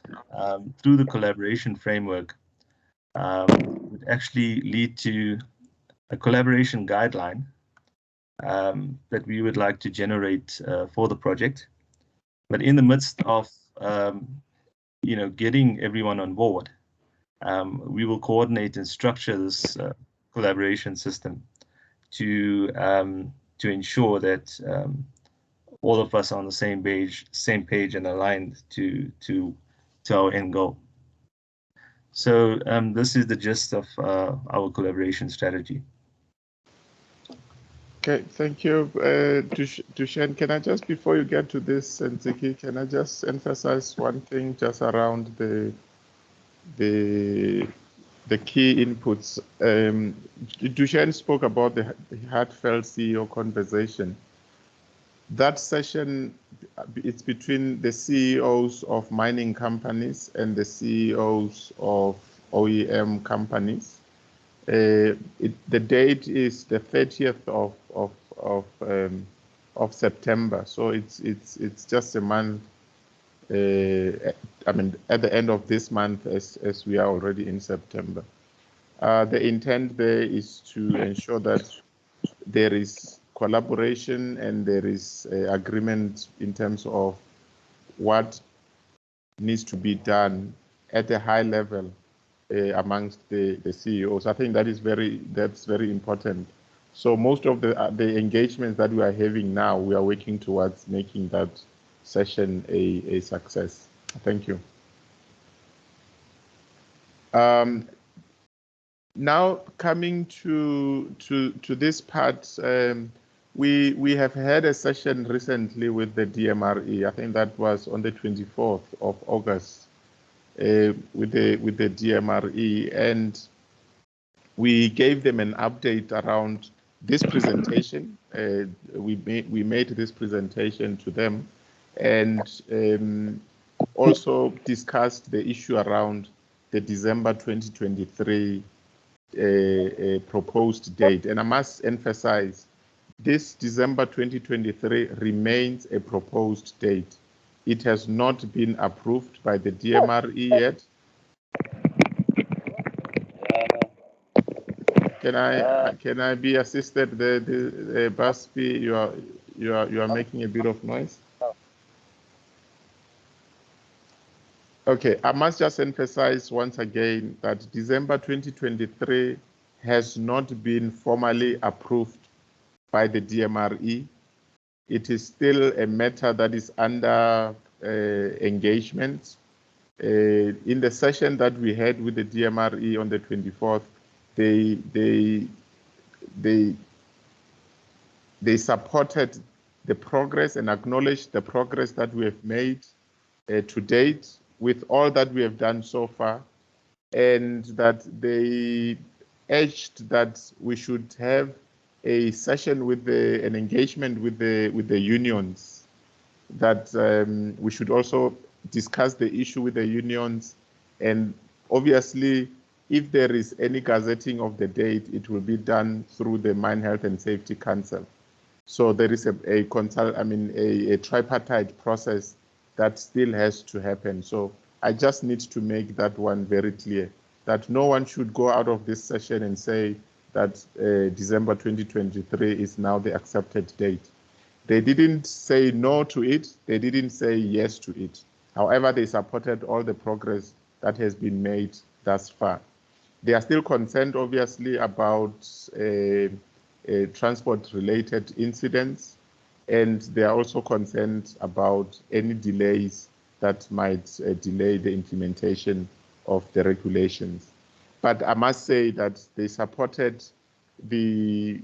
through the collaboration framework would actually lead to a collaboration guideline that we would like to generate for the project. But in the midst of getting everyone on board, we will coordinate and structure this collaboration system to ensure that all of us are on the same page and aligned to our end goal. So this is the gist of our collaboration strategy. Okay, thank you. Dushen, can I just, before you get to this, and Ziki, can I just emphasize one thing just around the key inputs? Dushen spoke about the heartfelt CEO conversation. That session, it's between the CEOs of mining companies and the CEOs of OEM companies. The date is the 30th of September, so it's just a month. I mean, at the end of this month, as we are already in September. The intent there is to ensure that there is collaboration and there is agreement in terms of what needs to be done at a high level amongst the CEOs. I think that's very important. So most of the engagements that we are having now, we are working towards making that session a success. Thank you. Now coming to this part, we have had a session recently with the DMRE. I think that was on the 24th of August with the DMRE, and we gave them an update around this presentation. We made this presentation to them, and also discussed the issue around the December 2023 proposed date. And I must emphasize, this December 2023 remains a proposed date. It has not been approved by the DMRE yet. Can I be assisted? The Baspi, you are making a bit of noise. Okay, I must just emphasize once again that December 2023 has not been formally approved by the DMRE. It is still a matter that is under engagement. In the session that we had with the DMRE on the 24th, they supported the progress and acknowledged the progress that we have made to date with all that we have done so far, and that they urged that we should have a session with an engagement with the unions, that we should also discuss the issue with the unions, and obviously if there is any gazetting of the date, it will be done through the Mine Health and Safety Council. So there is a tripartite process that still has to happen. So I just need to make that one very clear. that no one should go out of this session and say that December 2023 is now the accepted date. They didn't say no to it, they didn't say yes to it. However, they supported all the progress that has been made thus far. They are still concerned, obviously, about transport-related incidents, and they are also concerned about any delays that might delay the implementation of the regulations. But I must say that they supported the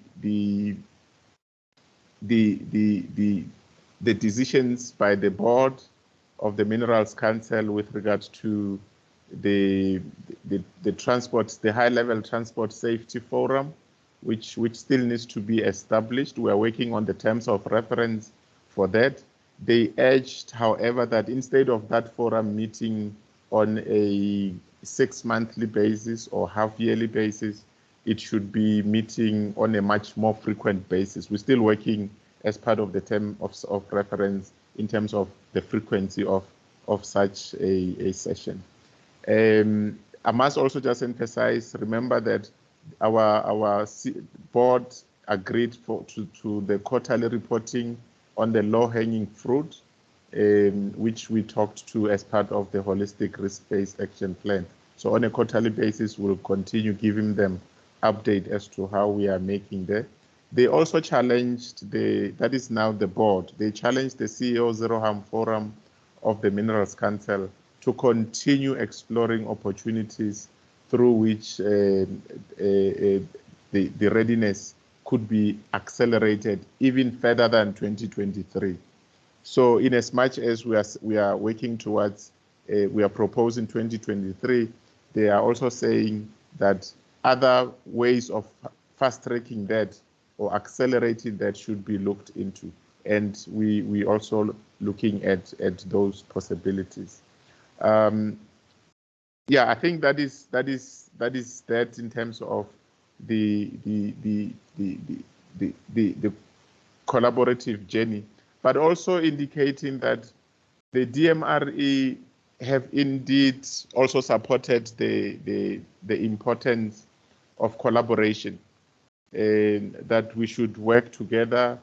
decisions by the board of the Minerals Council with regard to the transport, the high-level transport safety forum, which still needs to be established. We are working on the terms of reference for that. They urged, however, that instead of that forum meeting on a 6-monthly basis or half-yearly basis, it should be meeting on a much more frequent basis. We're still working as part of the term of reference in terms of the frequency of such a session. I must also just emphasize, remember that our board agreed to the quarterly reporting on the low-hanging fruit, which we talked to as part of the holistic risk-based action plan. So on a quarterly basis, we'll continue giving them update as to how we are making there. They also challenged that is now the board, they challenged the CEO Zero Harm Forum of the Minerals Council to continue exploring opportunities through which the readiness could be accelerated even further than 2023. So in as much as we are working towards, we are proposing 2023, they are also saying that other ways of fast-tracking that or accelerating that should be looked into. And we also looking at those possibilities. Yeah, I think that is that in terms of the collaborative journey, but also indicating that the DMRE have indeed also supported the importance of collaboration, and that we should work together,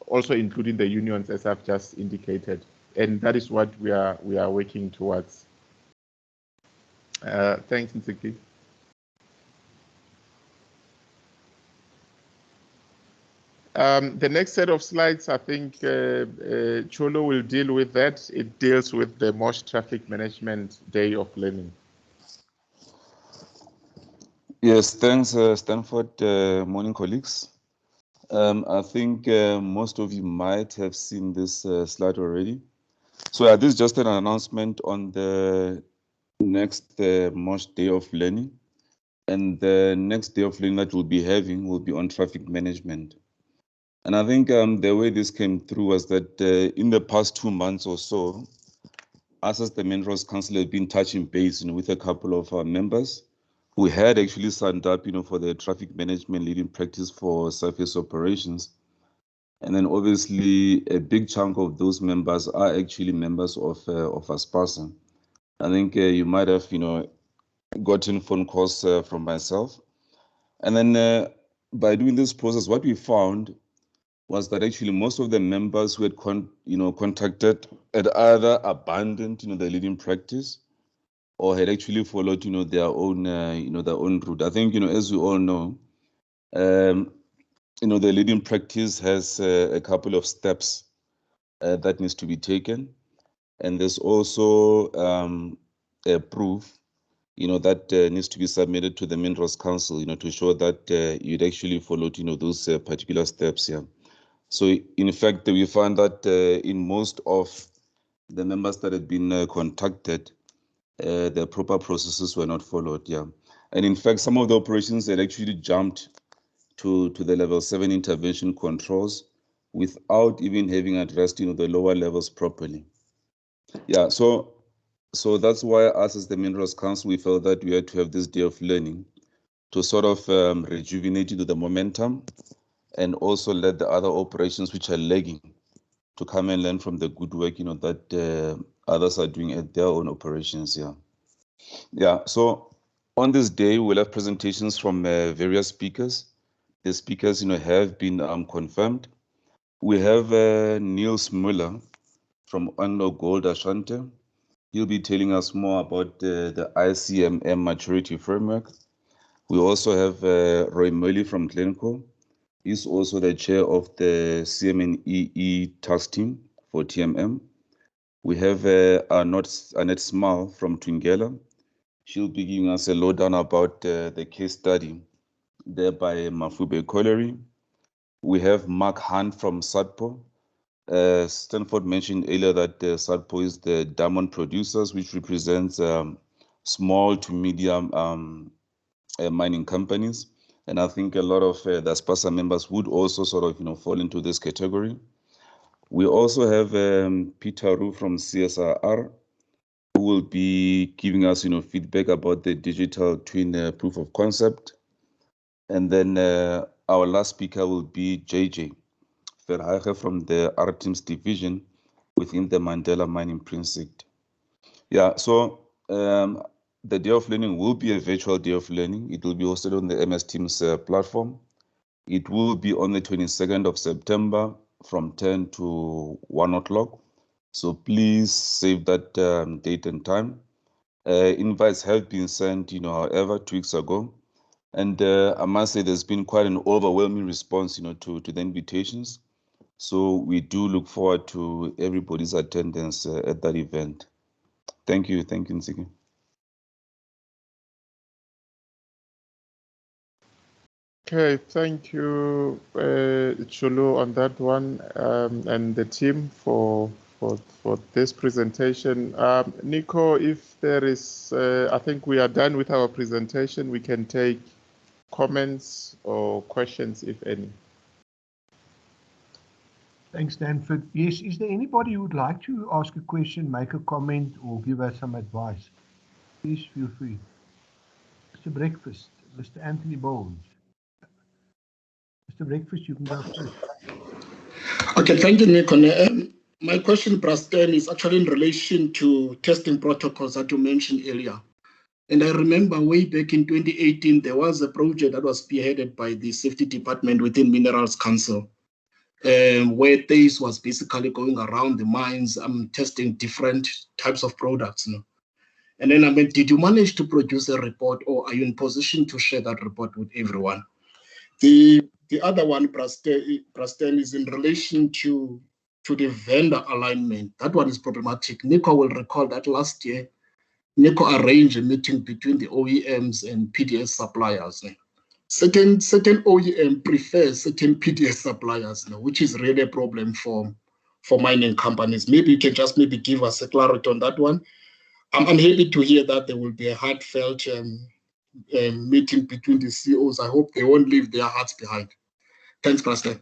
also including the unions, as I've just indicated, and that is what we are working towards. Thanks, Nsiki. The next set of slides, I think Cholo will deal with that. It deals with the MOSH Traffic Management Day of Learning. Yes, thanks, Stanford. Morning, colleagues. I think most of you might have seen this slide already. So this is just an announcement on the next MOSH Day of Learning. And the next day of learning that we'll be having will be on traffic management. And I think the way this came through was that in the past 2 months or so, us as the Minerals Council have been touching base with a couple of our members who had actually signed up for the traffic management leading practice for surface operations. And then obviously a big chunk of those members are actually members of ASPASA. I think you might have gotten phone calls from myself. And then by doing this process, what we found was that actually most of the members who had contacted had either abandoned the leading practice or had actually followed their own their own route. I think as we all know, the leading practice has a couple of steps that needs to be taken, and there's also a proof that needs to be submitted to the Minerals Council to show that you'd actually followed those particular steps here. So in fact, we found that in most of the members that had been contacted, the proper processes were not followed. Yeah, and in fact, some of the operations had actually jumped to the level 7 intervention controls without even having addressed the lower levels properly. Yeah, so that's why us as the Minerals Council, we felt that we had to have this day of learning to sort of rejuvenate the momentum and also let the other operations which are lagging to come and learn from the good work that others are doing at their own operations. Yeah. So On this day, we'll have presentations from various speakers. The speakers, have been confirmed. We have Niels Muller from Anglo Gold Ashanti. He'll be telling us more about the ICMM maturity framework. We also have Roy Murley from Glencore. He's also the chair of the CMNEE task team for TMM. We have Annette Small from Twingela. She'll be giving us a lowdown about the case study there by Mafube Colliery. We have Mark Hunt from SADPO. Stanford mentioned earlier that SADPO is the diamond producers, which represents small to medium mining companies. And I think a lot of the ASPASA members would also sort of, fall into this category. We also have Peter Roux from CSIR, who will be giving us, feedback about the digital twin proof of concept. And then our last speaker will be JJ Verhage from the RTIMS division within the Mandela Mining Precinct. Yeah, so the day of learning will be a virtual day of learning. It will be hosted on the MS Teams platform. It will be on the 22nd of September from 10 to 1 o'clock. So please save that date and time. Invites have been sent, however, 2 weeks ago. And I must say there's been quite an overwhelming response, to the invitations. So we do look forward to everybody's attendance at that event. Thank you. Thank you, Nsiki. Okay, thank you, Chulu, on that one, and the team for this presentation. Nico, if there is, I think we are done with our presentation. We can take comments or questions, if any. Thanks, Stanford. Yes, is there anybody who would like to ask a question, make a comment, or give us some advice? Please feel free. Mr. Breakfast, Mr. Anthony Bones. Mr. Breakfast, you can go first. Okay, thank you, Nico. My question, Preston, is actually in relation to testing protocols that you mentioned earlier. And I remember way back in 2018, there was a project that was spearheaded by the Safety Department within Minerals Council, where TACE was basically going around the mines, testing different types of products. And then, did you manage to produce a report, or are you in position to share that report with everyone? The other one, Preston, is in relation to the vendor alignment. That one is problematic. Nico will recall that last year, Nico arranged a meeting between the OEMs and PDS suppliers. Certain OEM prefers certain PDS suppliers, which is really a problem for mining companies. Maybe you can just give us a clarity on that one. I'm happy to hear that there will be a heartfelt meeting between the CEOs. I hope they won't leave their hearts behind. Thanks, Pastor.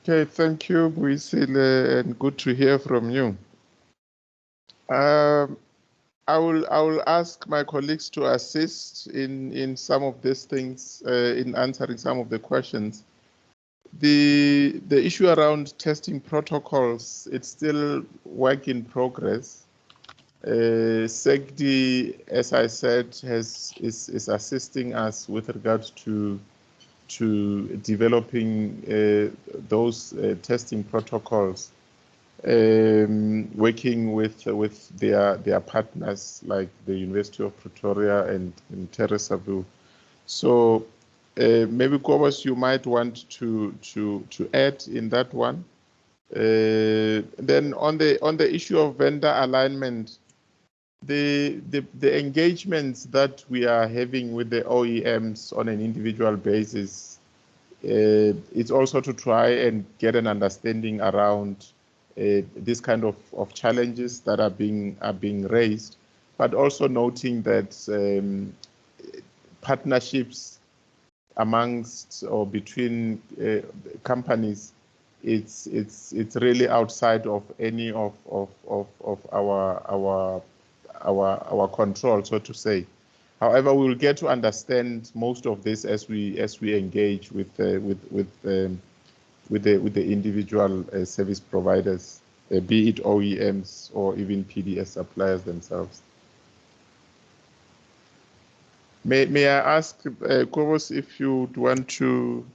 Okay, thank you, Buisile, and good to hear from you. I will ask my colleagues to assist in some of these things, in answering some of the questions. The issue around testing protocols, it's still work in progress. SECDI, as I said, is assisting us with regards to developing those testing protocols, working with their partners like the University of Pretoria and Teresabu. So maybe Kobus, you might want to add in that one. Then on the issue of vendor alignment, the engagements that we are having with the OEMs on an individual basis, it's also to try and get an understanding around this kind of challenges that are being raised, but also noting that partnerships amongst or between companies, it's really outside of any of our control, so to say. However, we will get to understand most of this as we engage with the individual service providers. be it OEMs or even PDS suppliers themselves. May I ask, Kobus, if you would want to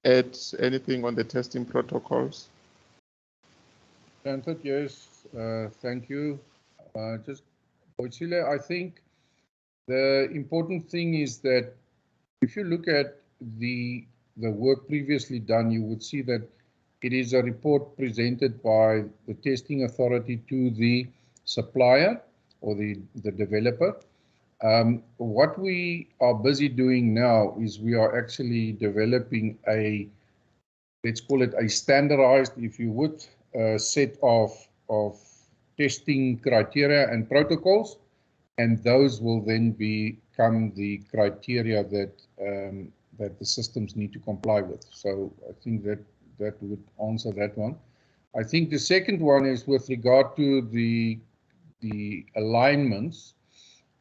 add anything on the testing protocols? Stanford, yes, thank you. Just, Boitsile, I think the important thing is that if you look at the work previously done, you would see that it is a report presented by the testing authority to the supplier or the developer. What we are busy doing now is we are actually developing a, let's call it a standardized, if you would, set of testing criteria and protocols, and those will then become the criteria that that the systems need to comply with. So I think that would answer that one. I think the second one is with regard to the alignments.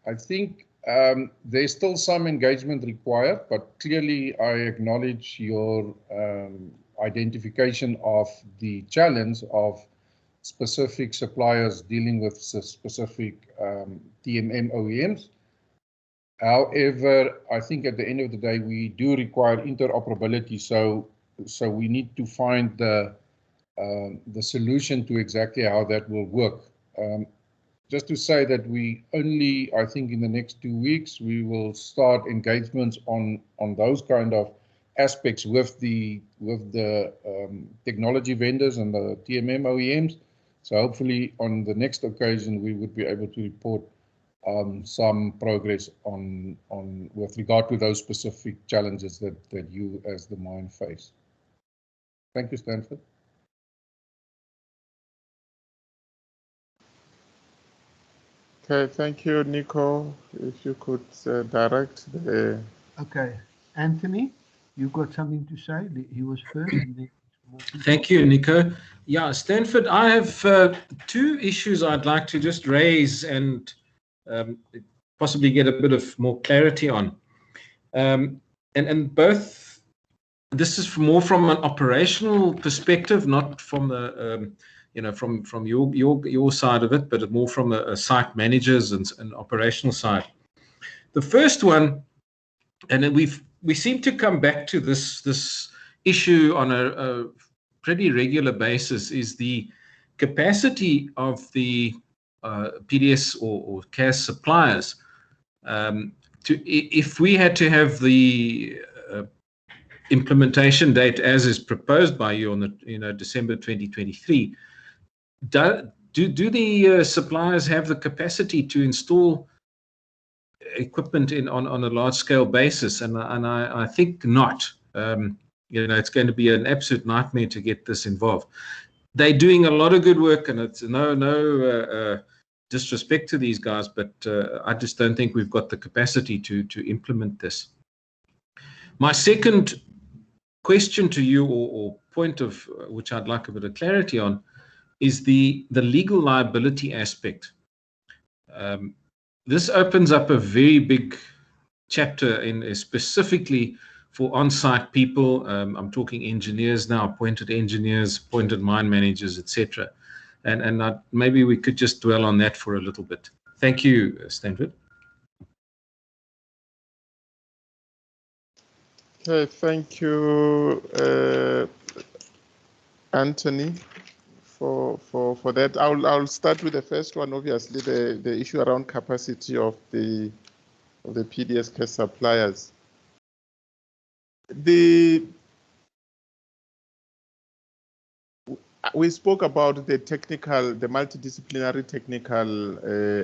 I think there's still some engagement required, but clearly I acknowledge your identification of the challenge of specific suppliers dealing with specific TMM OEMs. However, I think at the end of the day, we do require interoperability, so we need to find the solution to exactly how that will work. Just to say that we only, I think in the next 2 weeks, we will start engagements on those kind of aspects with the technology vendors and the TMM OEMs. So hopefully on the next occasion, we would be able to report some progress on with regard to those specific challenges that you as the mine face. Thank you, Stanford. Okay, thank you, Nico. If you could direct the... Okay, Anthony, you've got something to say? He was first. And then thank you, Nico. Yeah, Stanford, I have 2 issues I'd like to just raise and possibly get a bit of more clarity on. And both, this is more from an operational perspective, not from the from your side of it, but more from a site managers and operational side. The first one, and we seem to come back to this issue on a pretty regular basis, is the capacity of the PDS or CAS suppliers if we had to have the implementation date as is proposed by you on the December 2023. Do the suppliers have the capacity to install equipment on a large scale basis? And I think not. It's going to be an absolute nightmare to get this involved. They're doing a lot of good work, and it's no disrespect to these guys, but I just don't think we've got the capacity to implement this. My second question to you, or point of which I'd like a bit of clarity on, is the legal liability aspect. This opens up a very big chapter in specifically for on-site people. I'm talking engineers now, appointed engineers, appointed mine managers, etc. And maybe we could just dwell on that for a little bit. Thank you, Stanford. Okay, thank you, Anthony, for that. I'll start with the first one. Obviously, the issue around capacity of the PDS CAS suppliers. We spoke about the multidisciplinary technical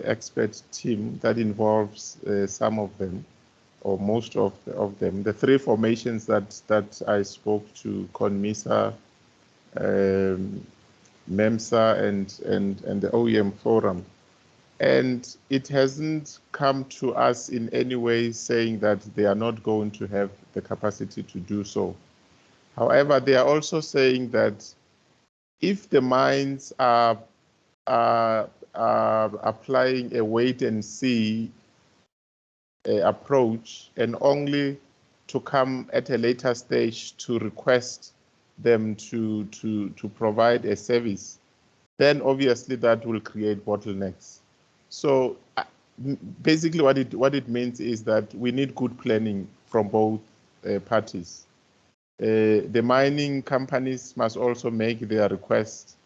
expert team that involves some of them, or most of them. The 3 formations that I spoke to, CONMISA, MEMSA, and the OEM forum. And it hasn't come to us in any way saying that they are not going to have the capacity to do so. However, they are also saying that if the mines are applying a wait and see approach, and only to come at a later stage to request them to provide a service, then obviously that will create bottlenecks. So basically what it means is that we need good planning from both parties. The mining companies must also make their requests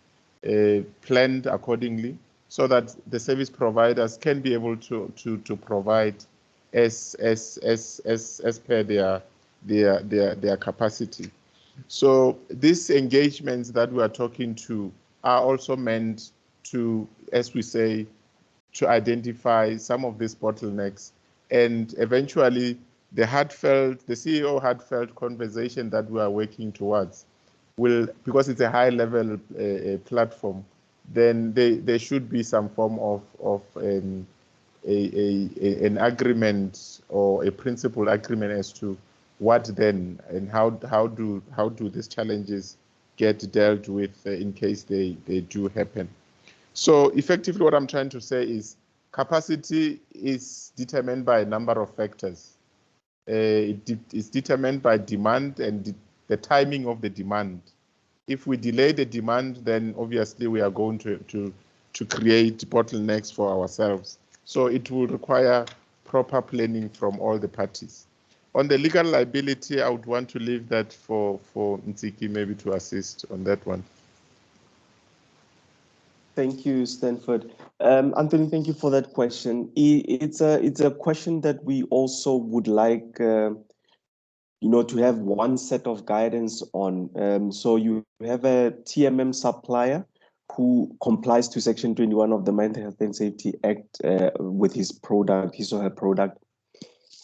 planned accordingly, so that the service providers can be able to provide as per their capacity. So these engagements that we are talking to are also meant to, as we say, to identify some of these bottlenecks, and eventually the CEO heartfelt conversation that we are working towards will, because it's a high level platform, then there should be some form of an agreement or a principal agreement as to what then and how do these challenges get dealt with in case they do happen. So effectively what I'm trying to say is capacity is determined by a number of factors. It's determined by demand and the timing of the demand. If we delay the demand, then obviously we are going to create bottlenecks for ourselves. So it will require proper planning from all the parties. On the legal liability, I would want to leave that for Ntsiki maybe to assist on that one. Thank you, Stanford. Anthony, thank you for that question. It's a question that we also would like to have one set of guidance on. So you have a TMM supplier who complies to Section 21 of the Mine Health and Safety Act with his or her product.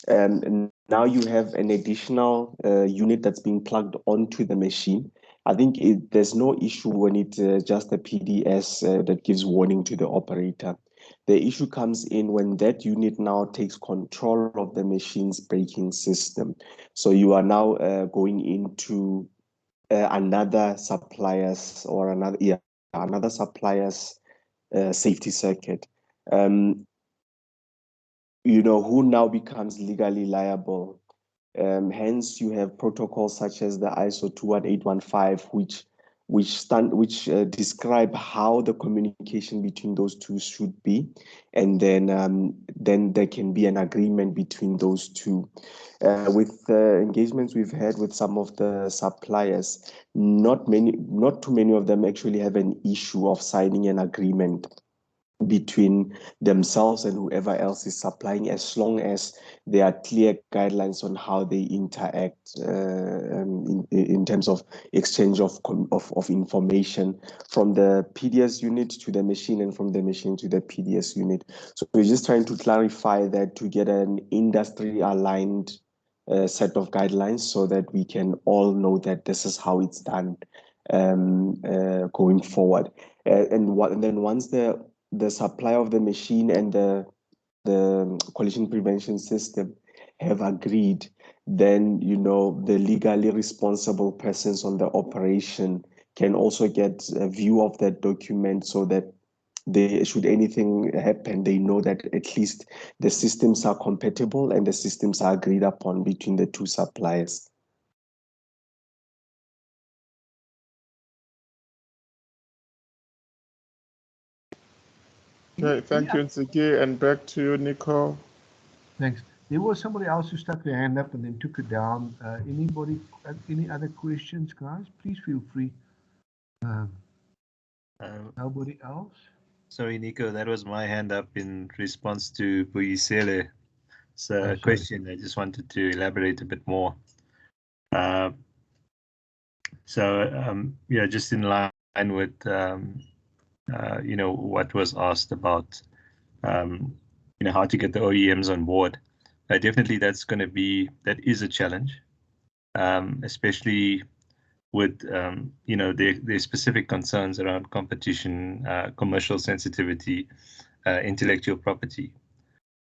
And now you have an additional unit that's being plugged onto the machine. I think there's no issue when it's just a PDS that gives warning to the operator. The issue comes in when that unit now takes control of the machine's braking system. So you are now going into another supplier's safety circuit. Who now becomes legally liable. Hence, you have protocols such as the ISO 21815, which describe how the communication between those two should be, and then there can be an agreement between those two. With the engagements we've had with some of the suppliers, not too many of them actually have an issue of signing an agreement between themselves and whoever else is supplying, as long as there are clear guidelines on how they interact in terms of exchange of information from the PDS unit to the machine and from the machine to the PDS unit. So we're just trying to clarify that to get an industry aligned set of guidelines so that we can all know that this is how it's done going forward. And then once the supply of the machine and the collision prevention system have agreed, then the legally responsible persons on the operation can also get a view of that document, so that should anything happen, they know that at least the systems are compatible and the systems are agreed upon between the two suppliers. Okay, thank you, Ntsiki, and back to you, Nico. Thanks. There was somebody else who stuck their hand up and then took it down. Anybody, any other questions, guys? Please feel free. Nobody else? Sorry, Nico, that was my hand up in response to Buyisele's question. I just wanted to elaborate a bit more. Just in line with what was asked about how to get the OEMs on board. Definitely that is a challenge, especially with their specific concerns around competition, commercial sensitivity, intellectual property.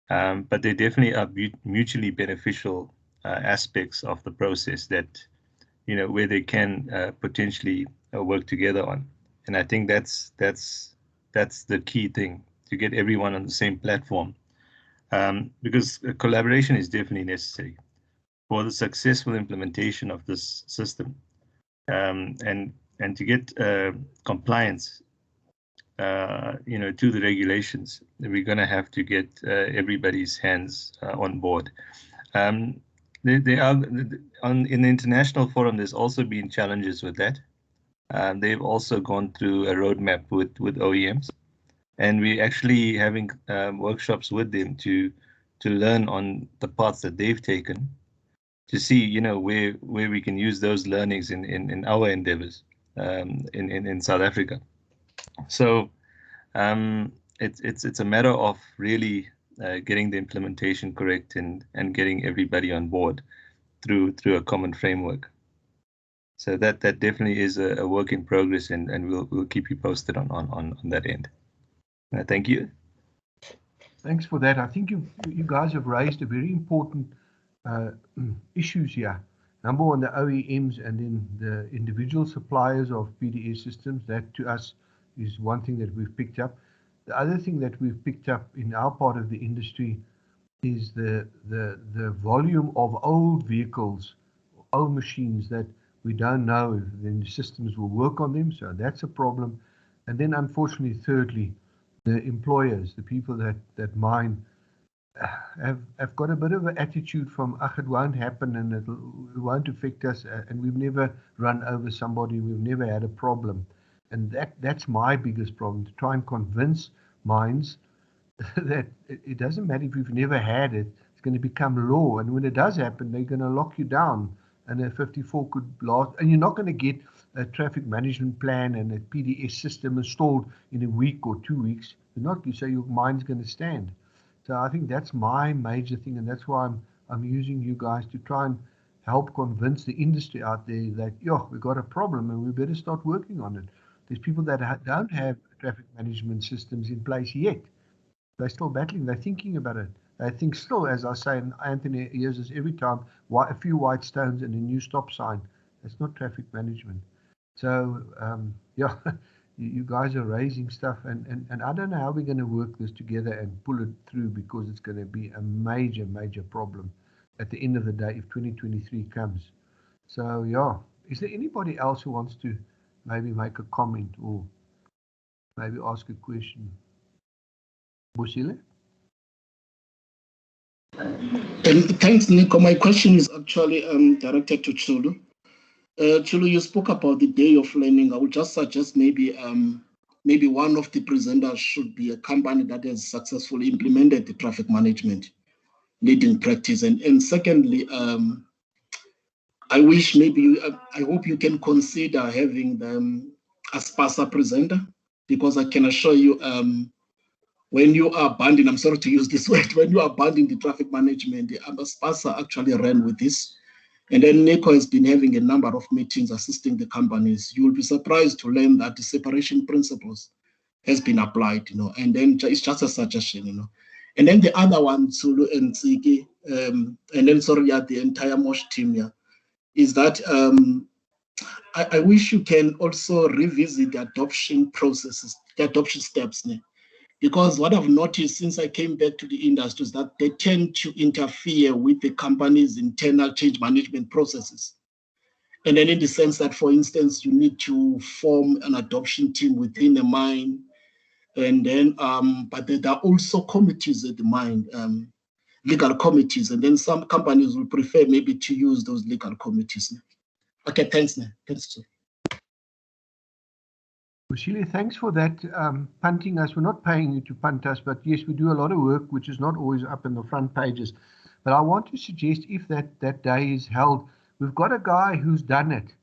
But there definitely are mutually beneficial aspects of the process that where they can potentially work together on. And I think that's the key thing, to get everyone on the same platform, because collaboration is definitely necessary for the successful implementation of this system, and to get compliance to the regulations, we're going to have to get everybody's hands on board. There are in the international forum, there's also been challenges with that. They've also gone through a roadmap with OEMs, and we're actually having workshops with them to learn on the paths that they've taken, to see where we can use those learnings in our endeavors in South Africa. So it's a matter of really getting the implementation correct and getting everybody on board through a common framework. So that definitely is a work in progress, and we'll keep you posted on that end. Thank you. Thanks for that. I think you guys have raised a very important issues here. Number one, the OEMs and then the individual suppliers of PDS systems. That to us is one thing that we've picked up. The other thing that we've picked up in our part of the industry is the volume of old vehicles, old machines that we don't know if the systems will work on them. So that's a problem. And then unfortunately, thirdly, the employers, the people that mine, have got a bit of an attitude from, it won't happen and it won't affect us, and we've never run over somebody, we've never had a problem. And that's my biggest problem, to try and convince mines that it doesn't matter if you've never had it, it's going to become law, and when it does happen, they're going to lock you down, and a 54 could last, and you're not going to get a traffic management plan and a PDS system installed in a week or 2 weeks. You say your mine's going to stand. So I think that's my major thing, and that's why I'm using you guys to try and help convince the industry out there that, we've got a problem and we better start working on it. There's people that don't have traffic management systems in place yet. They're still battling. They're thinking about it. They think still, as I say, and Anthony hears this every time, a few white stones and a new stop sign. That's not traffic management. So, you guys are raising stuff, and I don't know how we're going to work this together and pull it through, because it's going to be a major, major problem at the end of the day if 2023 comes. So, is there anybody else who wants to maybe make a comment or maybe ask a question? Busile? Thanks, Nico. My question is actually directed to Chulu. Chulu, you spoke about the day of learning. I would just suggest maybe one of the presenters should be a company that has successfully implemented the traffic management leading practice. And secondly, I wish I hope you can consider having the ASPASA presenter, because I can assure you, when you are abandoning, I'm sorry to use this word, when you are abandoning the traffic management, the ASPASA actually ran with this. And then Nico has been having a number of meetings assisting the companies. You will be surprised to learn that the separation principles has been applied, and then it's just a suggestion, And then the other one, Zulu and Tsiki, and then the entire MOSH team here, is that I wish you can also revisit the adoption processes, the adoption steps, because what I've noticed since I came back to the industry is that they tend to interfere with the company's internal change management processes. And then in the sense that, for instance, you need to form an adoption team within a mine, and then, but there are also committees at the mine, legal committees, and then some companies will prefer maybe to use those legal committees. Okay, thanks, man. Thanks, sir. Busile, thanks for that, punting us. We're not paying you to punt us, but yes, we do a lot of work which is not always up in the front pages. But I want to suggest, if that day is held, we've got a guy who's done it,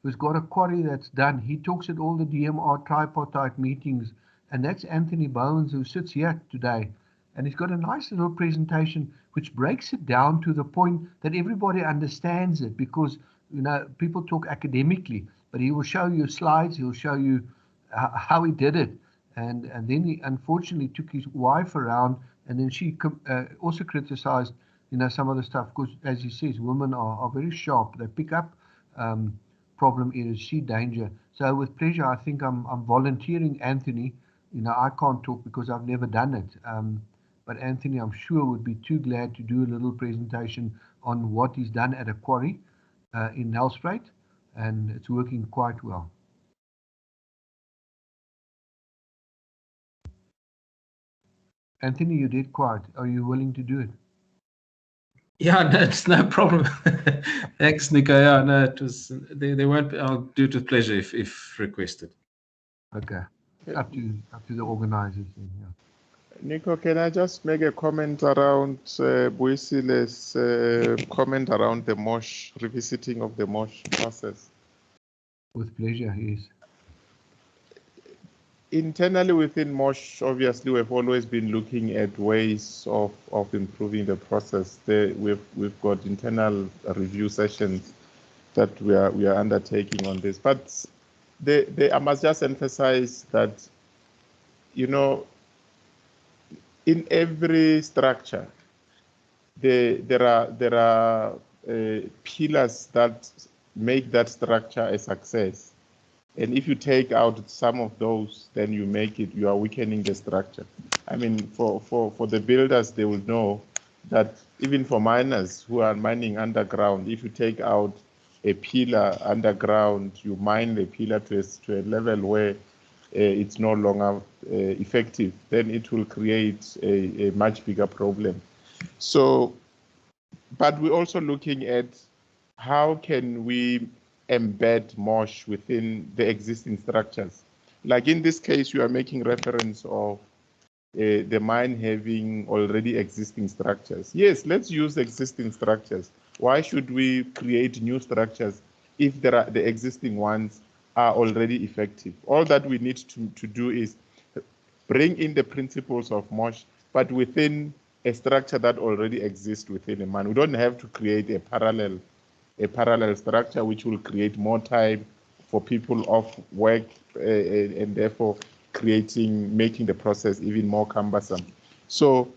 who's got a quarry that's done. He talks at all the DMR tripartite meetings, and that's Anthony Bowens, who sits here today. And he's got a nice little presentation which breaks it down to the point that everybody understands it, because people talk academically, but he will show you slides, he'll show you how he did it. And then he unfortunately took his wife around, and then she also criticized some of the stuff, because as he says, women are very sharp. They pick up problem areas, see danger. So with pleasure, I think I'm volunteering Anthony. I can't talk because I've never done it. But Anthony, I'm sure, would be too glad to do a little presentation on what he's done at a quarry in Nelspruit, and it's working quite well. Anthony, you did quiet. Are you willing to do it? Yeah, no, it's no problem. Thanks, Nico. Yeah, no, it was. They won't. I'll do it with pleasure if requested. Okay, up to the organizers. Then, yeah. Nico, can I just make a comment around Boisile's comment around the MOSH, revisiting of the MOSH process? With pleasure, yes. Internally within MOSH, obviously, we've always been looking at ways of improving the process. We've got internal review sessions that we are undertaking on this. But I must just emphasize that, you know, in every structure, there are pillars that make that structure a success. And if you take out some of those, then you are weakening the structure. I mean, for the builders, they will know that even for miners who are mining underground, if you take out a pillar underground, you mine the pillar to a level where it's no longer effective, then it will create a much bigger problem. So, but we're also looking at how can we embed MOSH within the existing structures. Like in this case, you are making reference of the mine having already existing structures. Yes, let's use existing structures. Why should we create new structures if the existing ones are already effective? All that we need to do is bring in the principles of MOSH, but within a structure that already exists within a mine. We don't have to create a parallel structure which will create more time for people off work and therefore making the process even more cumbersome. So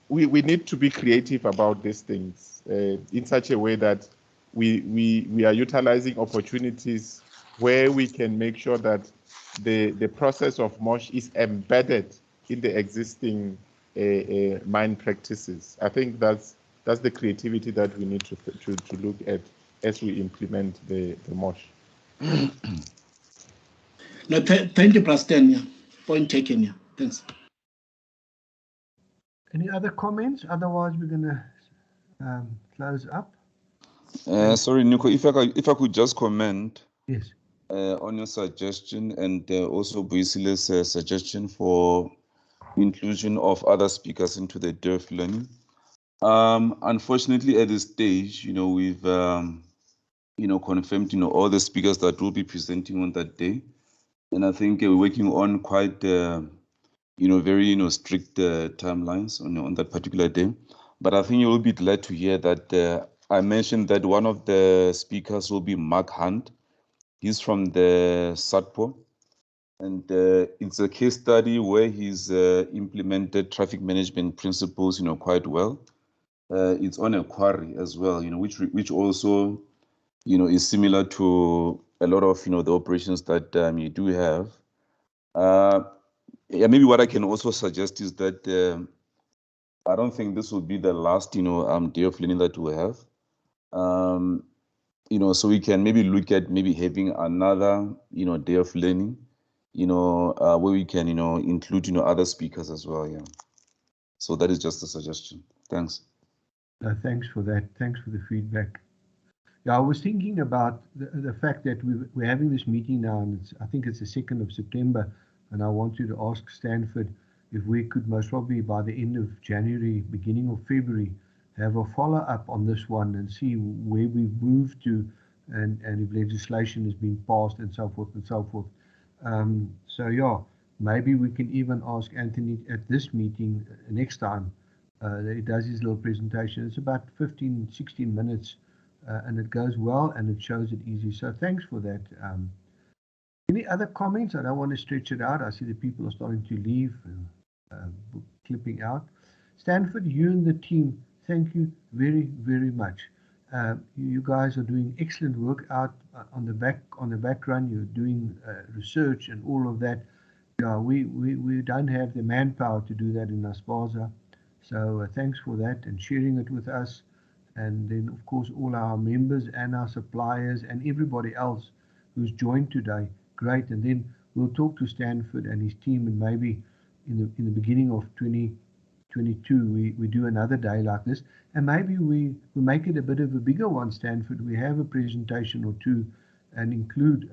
we need to be creative about these things in such a way that we are utilizing opportunities where we can make sure that the process of MOSH is embedded in the existing mine practices. I think that's the creativity that we need to look at as we implement the MOSH. No, thank you, Prastenia. Point taken. Yeah, thanks. Any other comments? Otherwise, we're going to close up. Sorry, Nico, if I could just comment. Yes. On your suggestion and also Boisile's suggestion for inclusion of other speakers into the DERF learning. Unfortunately, at this stage, we've confirmed all the speakers that will be presenting on that day, and I think we're working on quite very strict timelines on that particular day. But I think you will be glad to hear that I mentioned that one of the speakers will be Mark Hunt. He's from the SATPO, and it's a case study where he's implemented traffic management principles, quite well. It's on a quarry as well, which also, is similar to a lot of, the operations that you do have. Yeah, maybe what I can also suggest is that I don't think this will be the last, day of learning that we'll have. So we can maybe look at maybe having another, day of learning, where we can, include, other speakers as well. Yeah. So that is just a suggestion. Thanks. Thanks for that. Thanks for the feedback. Yeah, I was thinking about the fact that we're having this meeting now, and I think it's the 2nd of September, and I wanted to ask Stanford if we could most probably by the end of January, beginning of February, have a follow-up on this one and see where we've moved to and if legislation has been passed and so forth and so forth. So yeah, maybe we can even ask Anthony at this meeting next time that he does his little presentation. It's about 15, 16 minutes and it goes well and it shows it easy. So thanks for that. Any other comments? I don't want to stretch it out. I see the people are starting to leave, clipping out. Stanford, you and the team, thank you very, very much. You guys are doing excellent work out on the background. You're doing research and all of that. Yeah, we don't have the manpower to do that in ASPASA. So thanks for that and sharing it with us. And then, of course, all our members and our suppliers and everybody else who's joined today. Great. And then we'll talk to Stanford and his team and maybe in the beginning of 2022 we do another day like this, and maybe we make it a bit of a bigger one, Stanford. We have a presentation or two and include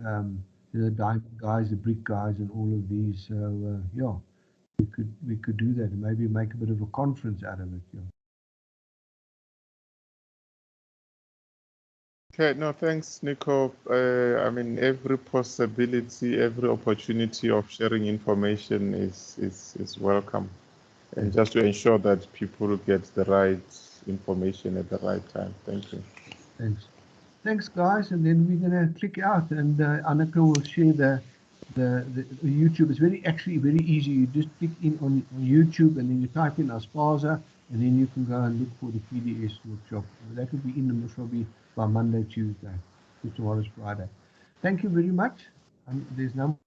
the diamond guys, the brick guys, and all of these. So yeah, we could do that and maybe make a bit of a conference out of it. Yeah. Okay, no, thanks, Nico. I mean, every possibility, every opportunity of sharing information is welcome, and just to ensure that people get the right information at the right time. Thank you. Thanks, guys. And then we're going to click out, and Anneke will share the YouTube. It's actually very easy. You just click in on YouTube, and then you type in ASPASA, and then you can go and look for the PDS workshop. That will be in the probably by Monday, Tuesday. Tomorrow's Friday. Thank you very much. There's no